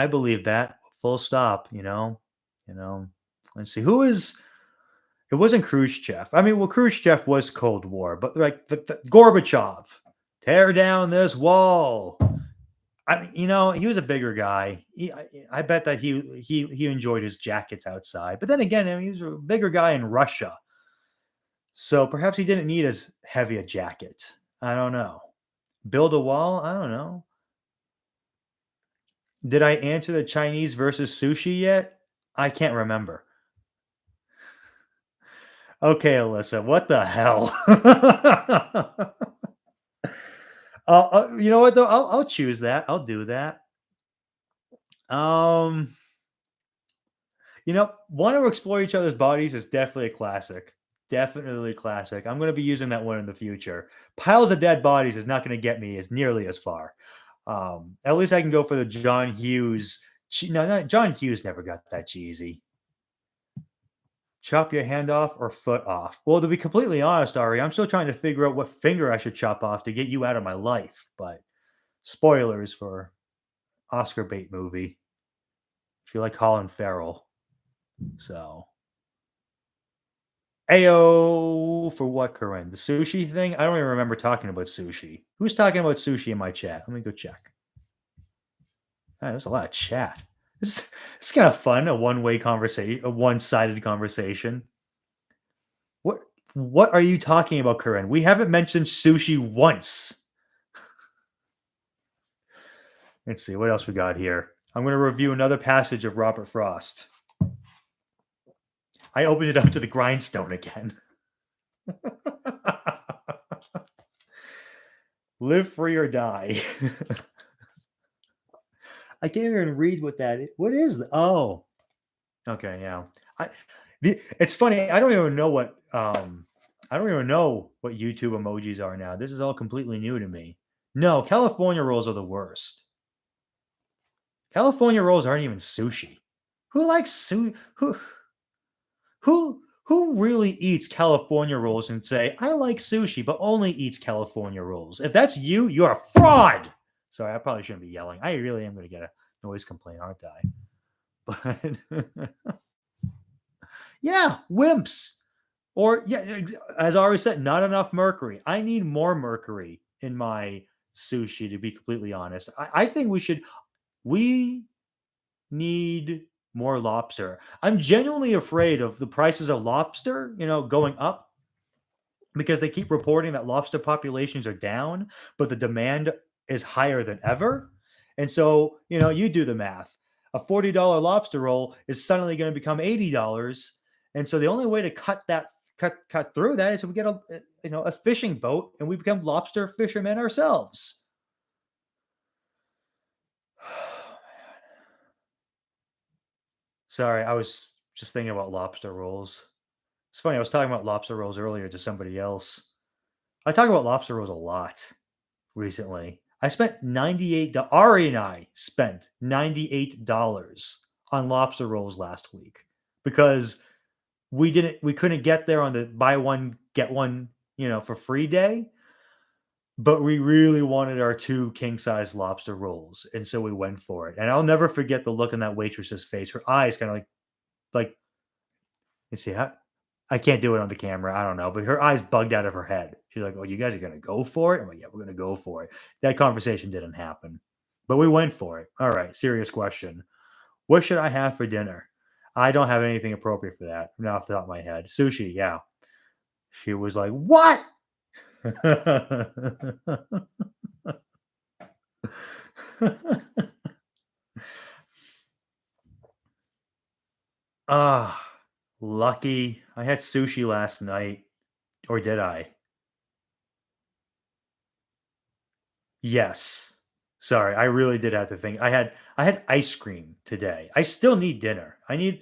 believe that. Full stop. You know. Let's see who is. It wasn't Khrushchev. I mean, well, Khrushchev was Cold War, but like the Gorbachev, tear down this wall. I mean, he was a bigger guy. I bet that he enjoyed his jackets outside. But then again, I mean, he was a bigger guy in Russia, so perhaps he didn't need as heavy a jacket. I don't know. Build a wall? I don't know. Did I answer the Chinese versus sushi yet? I can't remember. Okay, Alyssa, what the hell? You know what though? I'll choose that. I'll do that. Um, Want to explore each other's bodies is definitely a classic. Definitely a classic. I'm going to be using that one in the future. Piles of dead bodies is not going to get me as nearly as far. At least I can go for the John Hughes. No, John Hughes never got that cheesy. Chop your hand off or foot off. Well, to be completely honest, Ari, I'm still trying to figure out what finger I should chop off to get you out of my life. But spoilers for Oscar bait movie. If you like Colin Farrell. So Ayo for what, Corinne? The sushi thing? I don't even remember talking about sushi. Who's talking about sushi in my chat? Let me go check. There's a lot of chat. It's kind of fun, a one-way conversation, a one-sided conversation. What What are you talking about, Corinne? We haven't mentioned sushi once. Let's see what else we got here. I'm going to review another passage of Robert Frost. I opened it up to the grindstone again. Live free or die. I can't even read what that is. What is that? Oh, okay, yeah. I it's funny. I don't even know what YouTube emojis are now. This is all completely new to me. No, California rolls are the worst. California rolls aren't even sushi. Who likes who really eats California rolls and say, "I like sushi, but only eats California rolls"? If that's you, you're a fraud. Sorry, I probably shouldn't be yelling. I really am going to get a noise complaint, aren't I? But yeah, wimps. Or yeah, as I already said, not enough mercury. I need more mercury in my sushi, to be completely honest. I think we need more lobster. I'm genuinely afraid of the prices of lobster, going up because they keep reporting that lobster populations are down, but the demand is higher than ever. And so, you do the math. A $40 lobster roll is suddenly going to become $80. And so the only way to cut through that is if we get a fishing boat and we become lobster fishermen ourselves. Sorry, I was just thinking about lobster rolls. It's funny, I was talking about lobster rolls earlier to somebody else. I talk about lobster rolls a lot recently. I spent Ari and I spent $98 on lobster rolls last week because we couldn't get there on the buy one get one, for free day, but we really wanted our two king size lobster rolls, and so we went for it. And I'll never forget the look on that waitress's face. Her eyes kind of like you see how I can't do it on the camera. I don't know, but her eyes bugged out of her head. She's like, "Oh, you guys are gonna go for it?" I'm like, "Yeah, we're gonna go for it." That conversation didn't happen, but we went for it. All right, serious question. What should I have for dinner? I don't have anything appropriate for that. Not off the top of my head. Sushi, yeah. She was like, "What?" Ah, lucky. I had sushi last night, or did I? Yes. Sorry, I really did have to think. I had ice cream today. I still need dinner. It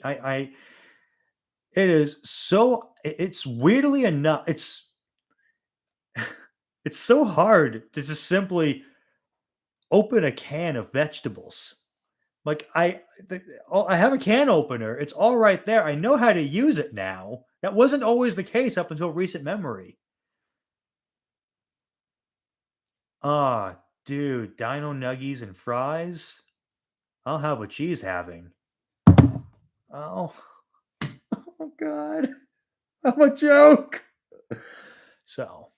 is so it's weirdly enough, it's so hard to just simply open a can of vegetables. Like I have a can opener. It's all right there. I know how to use it now. That wasn't always the case up until recent memory. Ah, dude, dino nuggies and fries. I'll have what she's having. Oh, oh God. I'm a joke. So,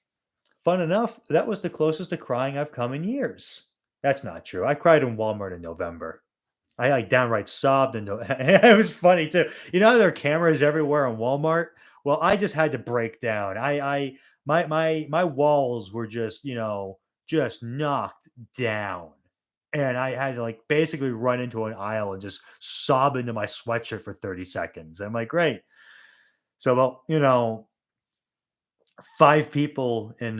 fun enough, that was the closest to crying I've come in years. That's not true. I cried in Walmart in November. I like downright sobbed and it was funny too. You know how there are cameras everywhere in Walmart? Well, I just had to break down. My walls were just knocked down. And I had to like basically run into an aisle and just sob into my sweatshirt for 30 seconds. I'm like, great. So, well, five people in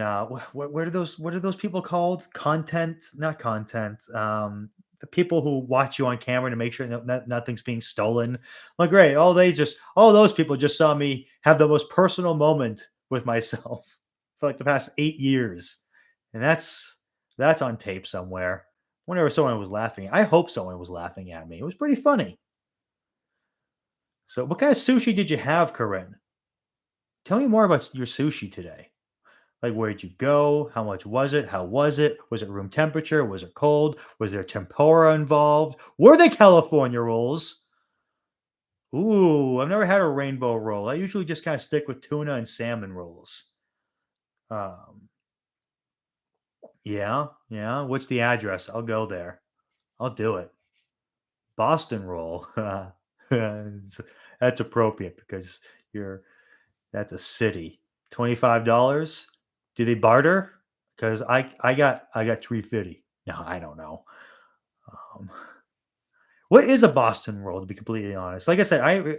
what are those people called? Content, not content. The people who watch you on camera to make sure nothing's being stolen. Like, great. All those people just saw me have the most personal moment with myself for like the past 8 years. And that's on tape somewhere. Whenever someone was laughing, I hope someone was laughing at me. It was pretty funny. So, what kind of sushi did you have, Corinne? Tell me more about your sushi today. Like, where'd you go? How much was it? How was it? Was it room temperature? Was it cold? Was there tempura involved? Were they California rolls? Ooh, I've never had a rainbow roll. I usually just kind of stick with tuna and salmon rolls. Um, yeah, yeah. What's the address? I'll go there. I'll do it. Boston roll. That's appropriate because you're that's a city. $25. Do they barter? Because I got 350. No, I don't know. Um, what is a Boston roll, to be completely honest? Like I said,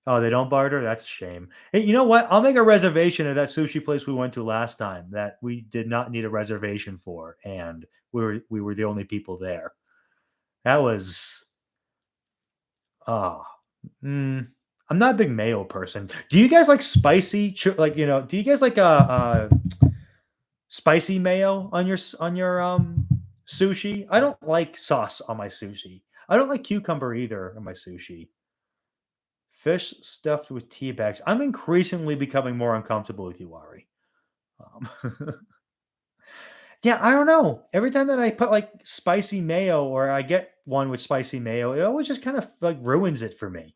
oh, they don't barter? That's a shame. Hey, you know what? I'll make a reservation at that sushi place we went to last time that we did not need a reservation for, and we were the only people there. That was ah, mm, I'm not a big mayo person. Do you guys like spicy like, do you guys like spicy mayo on your sushi? I don't like sauce on my sushi. I don't like cucumber either on my sushi. Fish stuffed with tea bags. I'm increasingly becoming more uncomfortable with you, Ari. Um, yeah, I don't know. Every time that I put like spicy mayo or I get one with spicy mayo, it always just kind of like ruins it for me.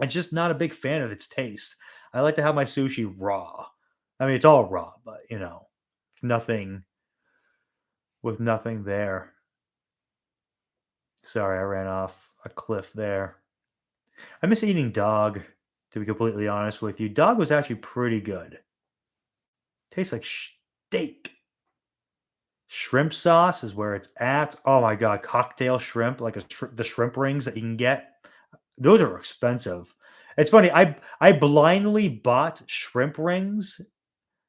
I'm just not a big fan of its taste. I like to have my sushi raw. I mean, it's all raw, but nothing nothing there. Sorry, I ran off a cliff there. I miss eating dog, to be completely honest with you. Dog was actually pretty good. Tastes like steak. Shrimp sauce is where it's at. Oh my god, cocktail shrimp, like the shrimp rings that you can get. Those are expensive. It's funny. I blindly bought shrimp rings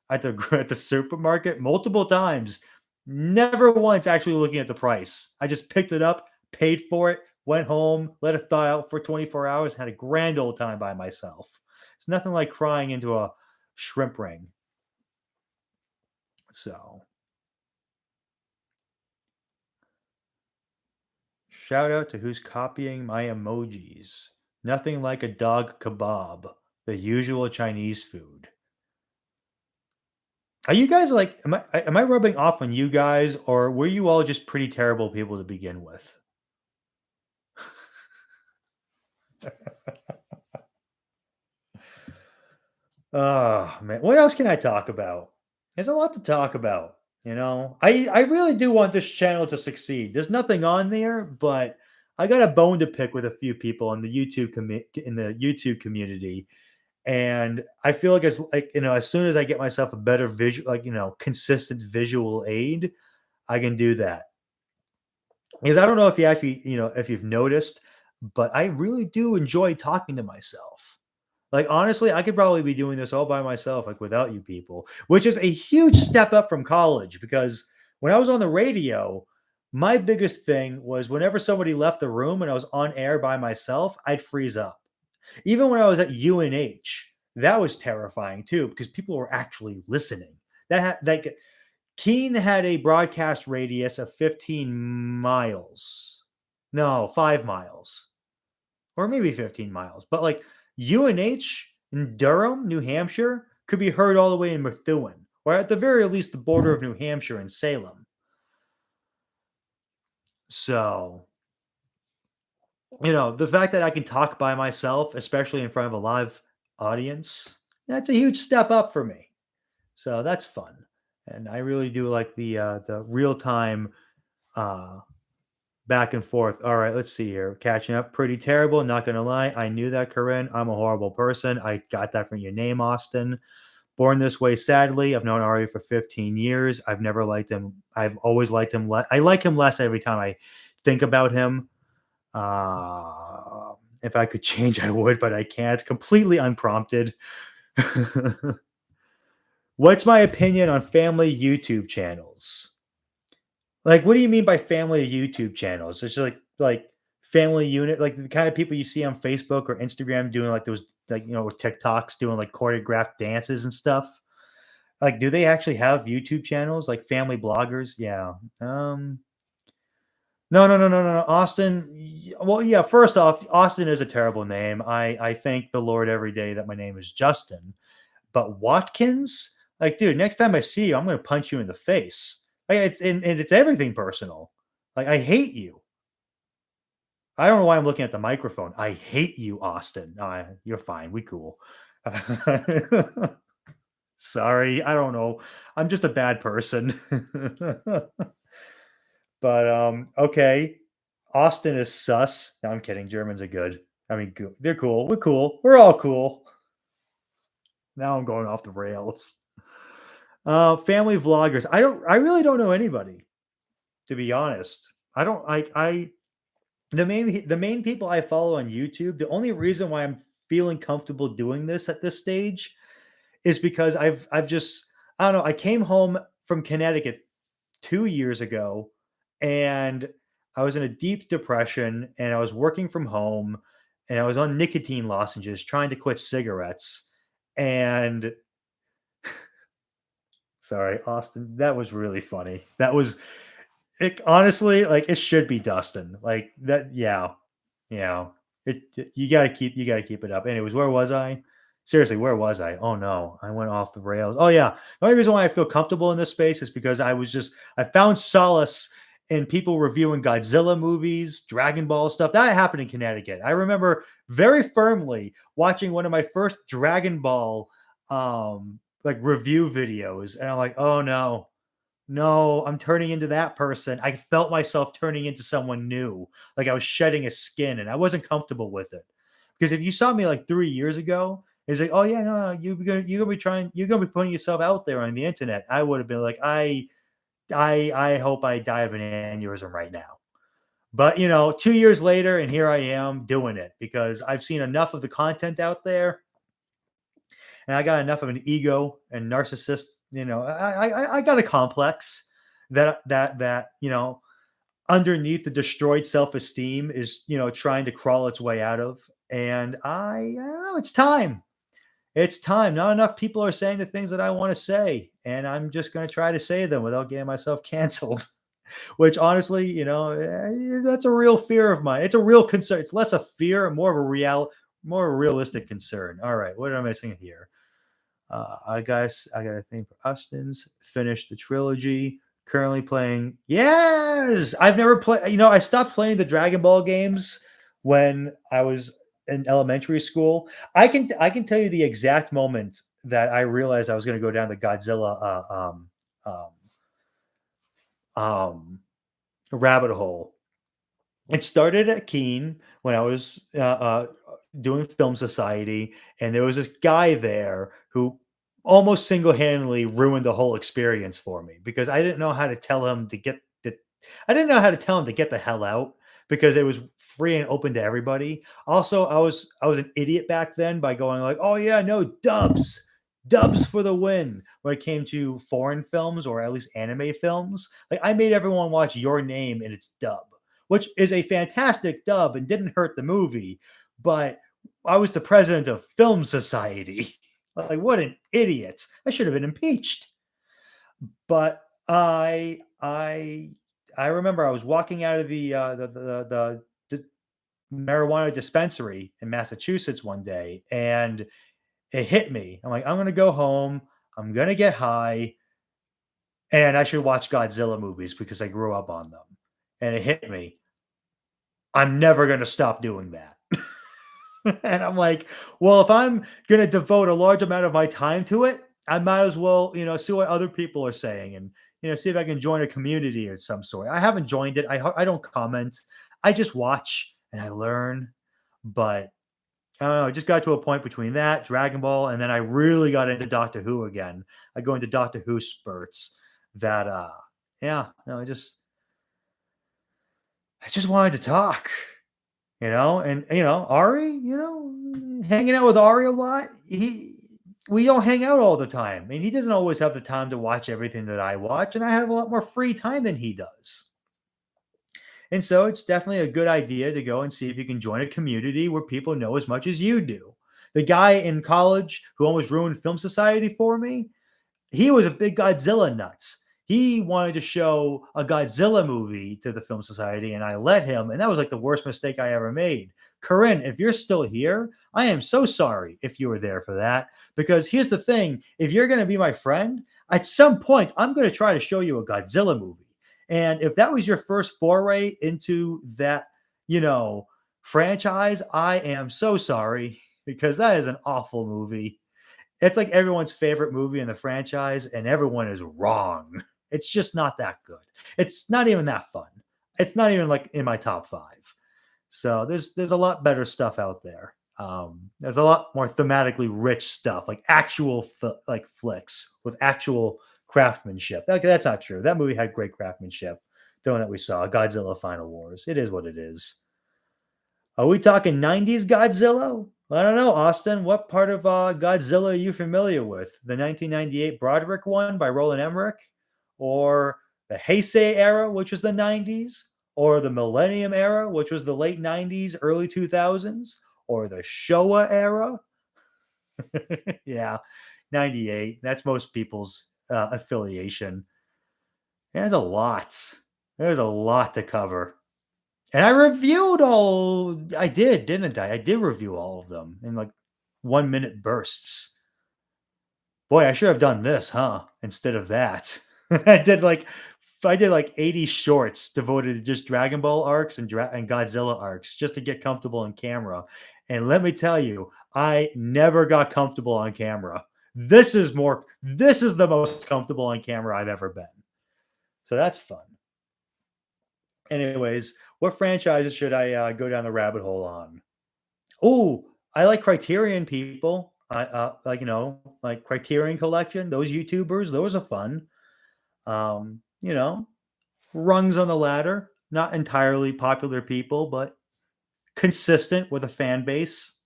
at the at the supermarket multiple times. Never once actually looking at the price. I just picked it up, paid for it, went home, let it thaw out for 24 hours, had a grand old time by myself. It's nothing like crying into a shrimp ring. So, shout out to who's copying my emojis. Nothing like a dog kebab, the usual Chinese food. Are you guys like, am I rubbing off on you guys, or were you all just pretty terrible people to begin with? Oh man, what else can I talk about? There's a lot to talk about. I really do want this channel to succeed. There's nothing on there, but I got a bone to pick with a few people in the YouTube community, and I feel like as soon as I get myself a better visual, like consistent visual aid, I can do that. Because I don't know if you actually, if you've noticed, but I really do enjoy talking to myself. Like, honestly, I could probably be doing this all by myself, like without you people, which is a huge step up from college because when I was on the radio, my biggest thing was whenever somebody left the room and I was on air by myself, I'd freeze up. Even when I was at UNH, that was terrifying too because people were actually listening. That Keene had a broadcast radius of 15 miles. No, 5 miles. Or maybe 15 miles. But like UNH in Durham, New Hampshire could be heard all the way in Methuen, or at the very least the border of New Hampshire and Salem. So, the fact that I can talk by myself, especially in front of a live audience, that's a huge step up for me. So that's fun. And I really do like the real time uh back and forth. All right, let's see here. Catching up, pretty terrible. Not gonna lie, I knew that, Corinne. I'm a horrible person. I got that from your name, Austin. Born this way, sadly. I've known Ari for 15 years. I've never liked him. I've always liked him. I like him less every time I think about him. If I could change, I would, but I can't. Completely unprompted. What's my opinion on family YouTube channels? Like, what do you mean by family YouTube channels? It's just like family unit, like the kind of people you see on Facebook or Instagram doing like those, like with TikToks doing like choreographed dances and stuff. Like, do they actually have YouTube channels like family bloggers? Yeah. No, no, no, no, no, no. Austin. Well, yeah. First off, Austin is a terrible name. I thank the Lord every day that my name is Justin. But Watkins, like, dude, next time I see you, I'm gonna punch you in the face. Like, and it's everything personal. Like, I hate you. I don't know why I'm looking at the microphone. I hate you, Austin. No, you're fine. We cool. Sorry, I don't know. I'm just a bad person. But okay. Austin is sus. No, I'm kidding. Germans are good. I mean, they're cool. We're cool. We're all cool. Now I'm going off the rails. Family vloggers. I really don't know anybody, to be honest. I don't I the main people I follow on YouTube, the only reason why I'm feeling comfortable doing this at this stage is because I've just I don't know, I came home from Connecticut 2 years ago, and I was in a deep depression, and I was working from home, and I was on nicotine lozenges trying to quit cigarettes, and sorry, Austin, that was really funny. That was it honestly, like, it should be Dustin, like, that yeah, yeah. You gotta keep it up. Anyways, where was I? Seriously, where was I? Oh, no, I went off the rails. Oh, yeah, the only reason why I feel comfortable in this space is because I found solace in people reviewing Godzilla movies, Dragon Ball stuff. That happened in Connecticut. I remember very firmly watching one of my first Dragon Ball, like, review videos, and I'm like, "Oh, no. No, I'm turning into that person." I felt myself turning into someone new, like I was shedding a skin, and I wasn't comfortable with it. Because if you saw me like 3 years ago, it's like, "Oh yeah, no, no, you're gonna be putting yourself out there on the internet." I would have been like, I hope I die of an aneurysm right now." But 2 years later, and here I am doing it because I've seen enough of the content out there, and I got enough of an ego and narcissist. I got a complex that underneath the destroyed self esteem is trying to crawl its way out of. And I don't know. It's time. It's time. Not enough people are saying the things that I want to say, and I'm just going to try to say them without getting myself canceled. Which honestly, that's a real fear of mine. It's a real concern. It's less a fear and more of a more of a realistic concern. All right, what am I missing here? I guess I got a thing for Austin's. Finished the trilogy. Currently playing. Yes, I've never played. I stopped playing the Dragon Ball games when I was in elementary school. I can tell you the exact moment that I realized I was going to go down the Godzilla um, rabbit hole. It started at Keen when I was doing Film Society, and there was this guy there who almost single-handedly ruined the whole experience for me because I didn't know how to tell him to get the I didn't know how to tell him to get the hell out because it was free and open to everybody. Also, I was an idiot back then by going like, "Oh yeah, no dubs, dubs for the win." When it came to foreign films or at least anime films, like I made everyone watch Your Name in its dub, which is a fantastic dub and didn't hurt the movie. But I was the president of Film Society. Like, what an idiot! I should have been impeached. But I remember I was walking out of the marijuana dispensary in Massachusetts one day, and it hit me. I'm like, I'm gonna go home. I'm gonna get high, and I should watch Godzilla movies because I grew up on them. And it hit me. I'm never gonna stop doing that. And I'm like, well, if I'm gonna devote a large amount of my time to it, I might as well, see what other people are saying and see if I can join a community of some sort. I haven't joined it. I don't comment. I just watch and I learn. But I don't know. I just got to a point between that, Dragon Ball, and then I really got into Doctor Who again. I go into Doctor Who spurts that yeah, I just wanted to talk. And Ari, hanging out with Ari a lot. We don't hang out all the time. I mean, he doesn't always have the time to watch everything that I watch, and I have a lot more free time than he does. And so it's definitely a good idea to go and see if you can join a community where people know as much as you do. The guy in college who almost ruined Film Society for me, he was a big Godzilla nuts. He wanted to show a Godzilla movie to the Film Society, and I let him, and that was like the worst mistake I ever made. Corinne, if you're still here, I am so sorry if you were there for that. Because here's the thing, if you're going to be my friend, at some point, I'm going to try to show you a Godzilla movie. And if that was your first foray into that, franchise, I am so sorry because that is an awful movie. It's like everyone's favorite movie in the franchise, and everyone is wrong. It's just not that good. It's not even that fun. It's not even like in my top 5. So there's a lot better stuff out there. There's a lot more thematically rich stuff, like actual like flicks with actual craftsmanship. That's not true. That movie had great craftsmanship. The one that we saw, Godzilla Final Wars. It is what it is. Are we talking 90s Godzilla? I don't know, Austin. What part of Godzilla are you familiar with? The 1998 Broderick one by Roland Emmerich? Or the Heisei era, which was the 90s? Or the Millennium era, which was the late 90s, early 2000s? Or the Showa era? Yeah, 98. That's most people's affiliation. There's a lot. There's a lot to cover. And I reviewed all I did, didn't I? I did review all of them in, like, 1-minute bursts. Boy, I should have done this, huh, instead of that. I did, like I did, like, 80 shorts devoted to just Dragon Ball arcs and Godzilla arcs just to get comfortable on camera, and let me tell you, I never got comfortable on camera. This is the most comfortable on camera I've ever been. So that's fun. Anyways, what franchises should I go down the rabbit hole on? Oh, I like Criterion people. I like like Criterion Collection. Those YouTubers, those are fun. Um, you know, rungs on the ladder. Not entirely popular people, but consistent with a fan base.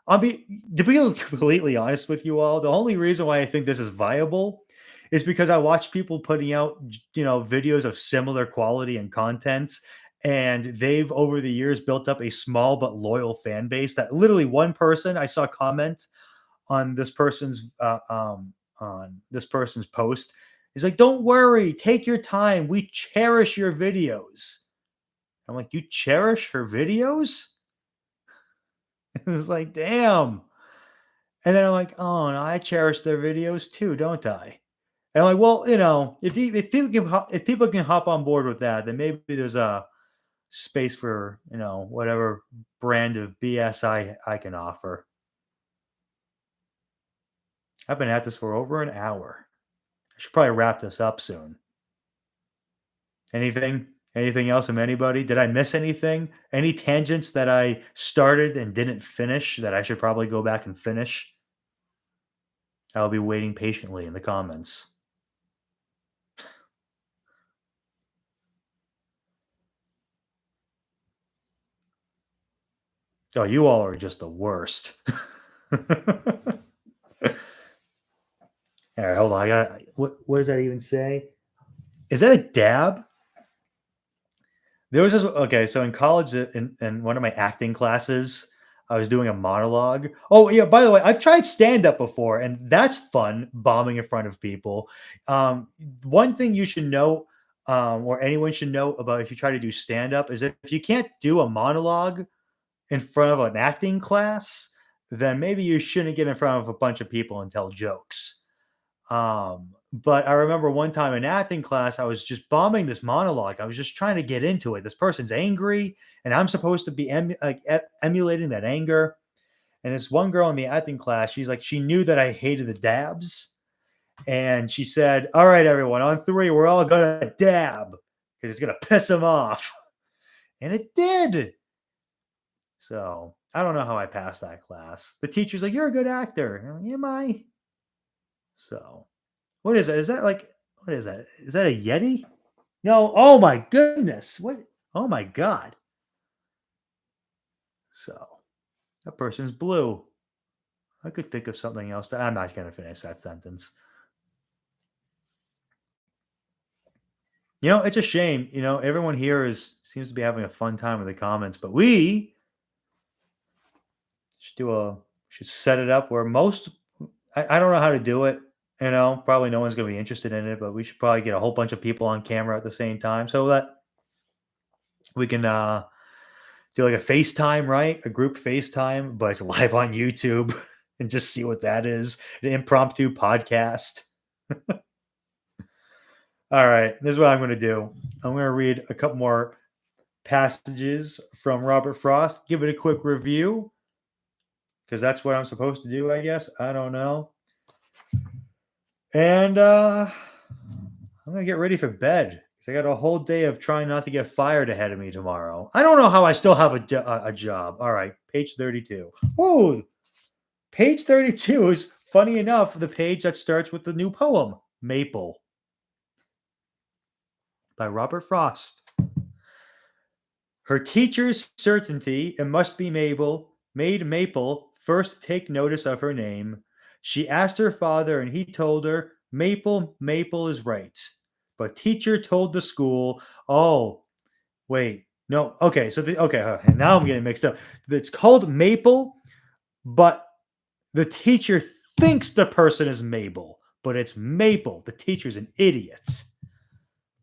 I'll be To be completely honest with you all, the only reason why I think this is viable is because I watch people putting out, videos of similar quality and content, and they've over the years built up a small but loyal fan base that literally one person I saw comment on this person's post. He's like, "Don't worry, take your time. We cherish your videos." I'm like, "You cherish her videos?" It was like, damn. And then I'm like, "Oh, no, I cherish their videos too, don't I?" And I'm like, "Well, if people can hop on board with that, then maybe there's a space for, whatever brand of BS I can offer." I've been at this for over an hour. I should probably wrap this up soon. Anything? Anything else from anybody? Did I miss anything? Any tangents that I started and didn't finish that I should probably go back and finish? I'll be waiting patiently in the comments. Oh, you all are just the worst. All right, hold on. I got what does that even say? Is that a dab? There was this okay, so in college in one of my acting classes, I was doing a monologue. Oh, yeah, by the way, I've tried stand up before and that's fun bombing in front of people. One thing you should know or anyone should know about if you try to do stand up is if you can't do a monologue in front of an acting class, then maybe you shouldn't get in front of a bunch of people and tell jokes. But I remember one time in acting class, I was just bombing this monologue. I was just trying to get into it. This person's angry, and I'm supposed to be emulating that anger. And this one girl in the acting class, she's like, she knew that I hated the dabs, and she said, "All right, everyone, on three, we're all gonna dab because it's gonna piss them off," and it did. So I don't know how I passed that class. The teacher's like, "You're a good actor." And I'm like, "Am I?" So what is that? Is that like what is that? Is that a Yeti? No. Oh my goodness. What? Oh my god. So that person's blue. I could think of something else. I'm not going to finish that sentence. It's a shame. Everyone here is seems to be having a fun time in the comments, but we should should set it up where most I don't know how to do it. Probably no one's going to be interested in it, but we should probably get a whole bunch of people on camera at the same time so that we can do like a FaceTime, right? A group FaceTime, but it's live on YouTube and just see what that is. An impromptu podcast. All right, this is what I'm going to do. I'm going to read a couple more passages from Robert Frost, give it a quick review because that's what I'm supposed to do, I guess. I don't know. And I'm going to get ready for bed 'Cause I got a whole day of trying not to get fired ahead of me tomorrow. I don't know how I still have a job. All right, page 32. Ooh, page 32 is funny enough the page that starts with the new poem, Maple by Robert Frost. Her teacher's certainty, it must be Mabel, made Maple first take notice of her name. She asked her father, and he told her, Maple, Maple is right. But teacher told the school, oh, wait, no, okay, okay, now I'm getting mixed up. It's called Maple, but the teacher thinks the person is Mabel, but it's Maple. The teacher's an idiot.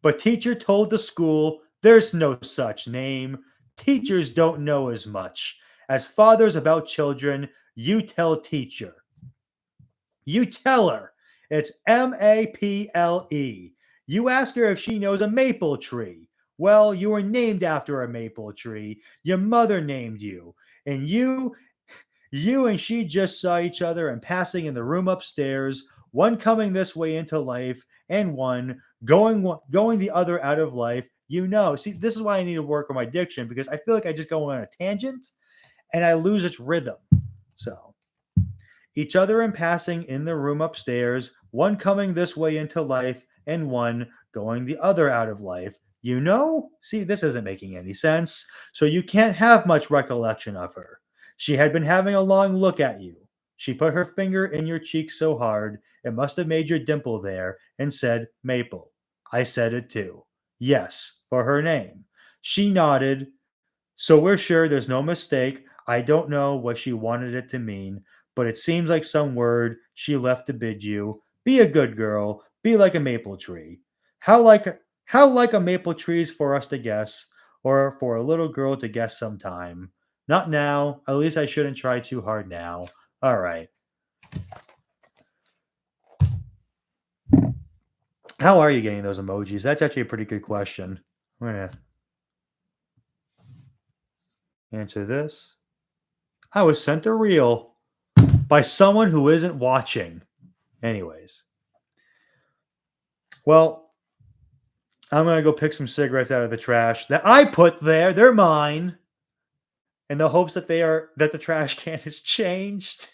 But teacher told the school there's no such name. Teachers don't know as much. As fathers about children, you tell teacher. You tell her. It's Maple. You ask her if she knows a maple tree. Well, you were named after a maple tree. Your mother named you. And you and she just saw each other and passing in the room upstairs, one coming this way into life and one going the other out of life. You know, see, this is why I need to work on my diction because I feel like I just go on a tangent and I lose its rhythm. So, each other in passing in the room upstairs, one coming this way into life and one going the other out of life. You know? See, this isn't making any sense. So you can't have much recollection of her. She had been having a long look at you. She put her finger in your cheek so hard, it must have made your dimple there, and said, Maple. I said it too. Yes, for her name. She nodded. So we're sure there's no mistake. I don't know what she wanted it to mean, but it seems like some word she left to bid you. Be a good girl. Be like a maple tree. How like how like a maple tree's for us to guess, or for a little girl to guess sometime. Not now. At least I shouldn't try too hard now. All right. How are you getting those emojis? That's actually a pretty good question. I'm gonna answer this. I was sent a reel by someone who isn't watching. Anyways, well, I'm gonna go pick some cigarettes out of the trash that I put there. They're mine, in the hopes that the trash can has changed.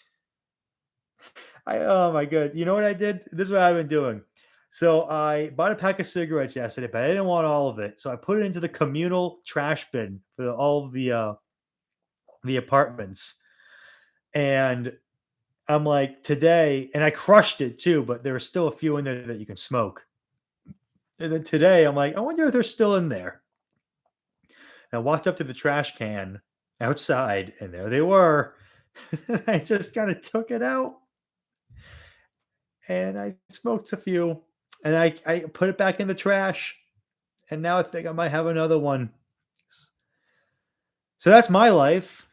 Oh my god! You know what I did? This is what I've been doing. So I bought a pack of cigarettes yesterday, but I didn't want all of it, so I put it into the communal trash bin for all of the apartments. And I'm like, today, and I crushed it too, but there are still a few in there that you can smoke. And then today, I'm like, I wonder if they're still in there. And I walked up to the trash can outside, and there they were. I just kind of took it out and I smoked a few, and I put it back in the trash. And now I think I might have another one. So that's my life.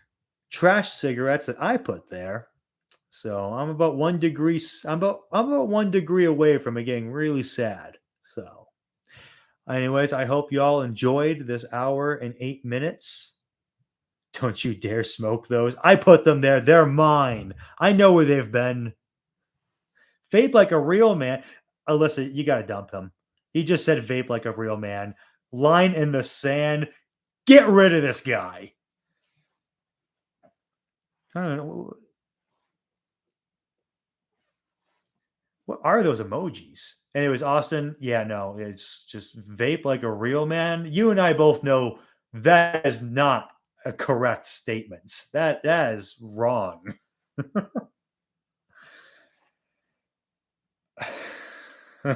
Trash cigarettes that I put there. So I'm about 1 degree. I'm about 1 degree away from it getting really sad. So, anyways, I hope y'all enjoyed this hour and 8 minutes. Don't you dare smoke those. I put them there. They're mine. I know where they've been. Vape like a real man. Alyssa, you gotta dump him. He just said vape like a real man. Line in the sand. Get rid of this guy. I don't know. What are those emojis? Anyways, Austin, yeah, no, it's just vape like a real man. You and I both know that is not a correct statement. That is wrong. I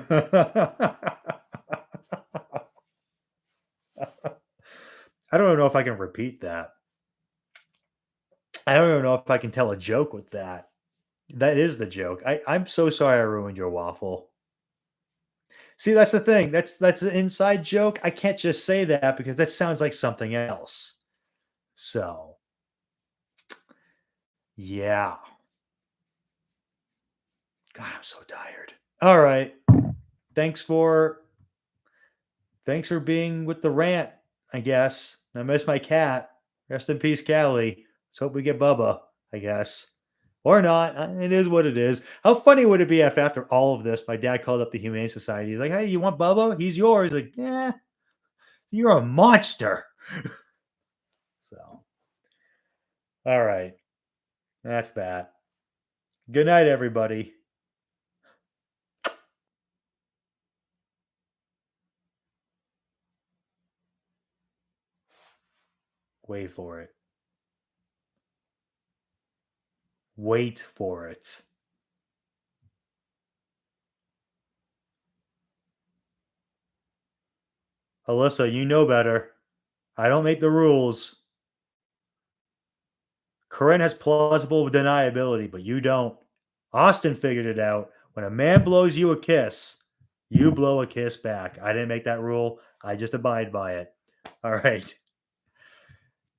don't know if I can repeat that. I don't even know if I can tell a joke with that. That is the joke. I'm so sorry I ruined your waffle. See, that's the thing. That's an inside joke. I can't just say that because that sounds like something else. So, yeah. God, I'm so tired. All right. Thanks for thanks for being with the rant, I guess. I miss my cat. Rest in peace, Callie. Let's hope we get Bubba, I guess. Or not. It is what it is. How funny would it be if after all of this, my dad called up the Humane Society? He's like, "Hey, you want Bubba? He's yours." Like, yeah, you're a monster. So, all right, that's that. Good night, everybody. Wait for it. Wait for it. Alyssa, you know better. I don't make the rules. Corinne has plausible deniability, but you don't. Austin figured it out. When a man blows you a kiss, you blow a kiss back. I didn't make that rule. I just abide by it. All right.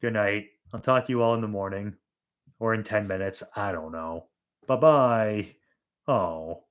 Good night. I'll talk to you all in the morning or in 10 minutes. I don't know. Bye bye. Oh.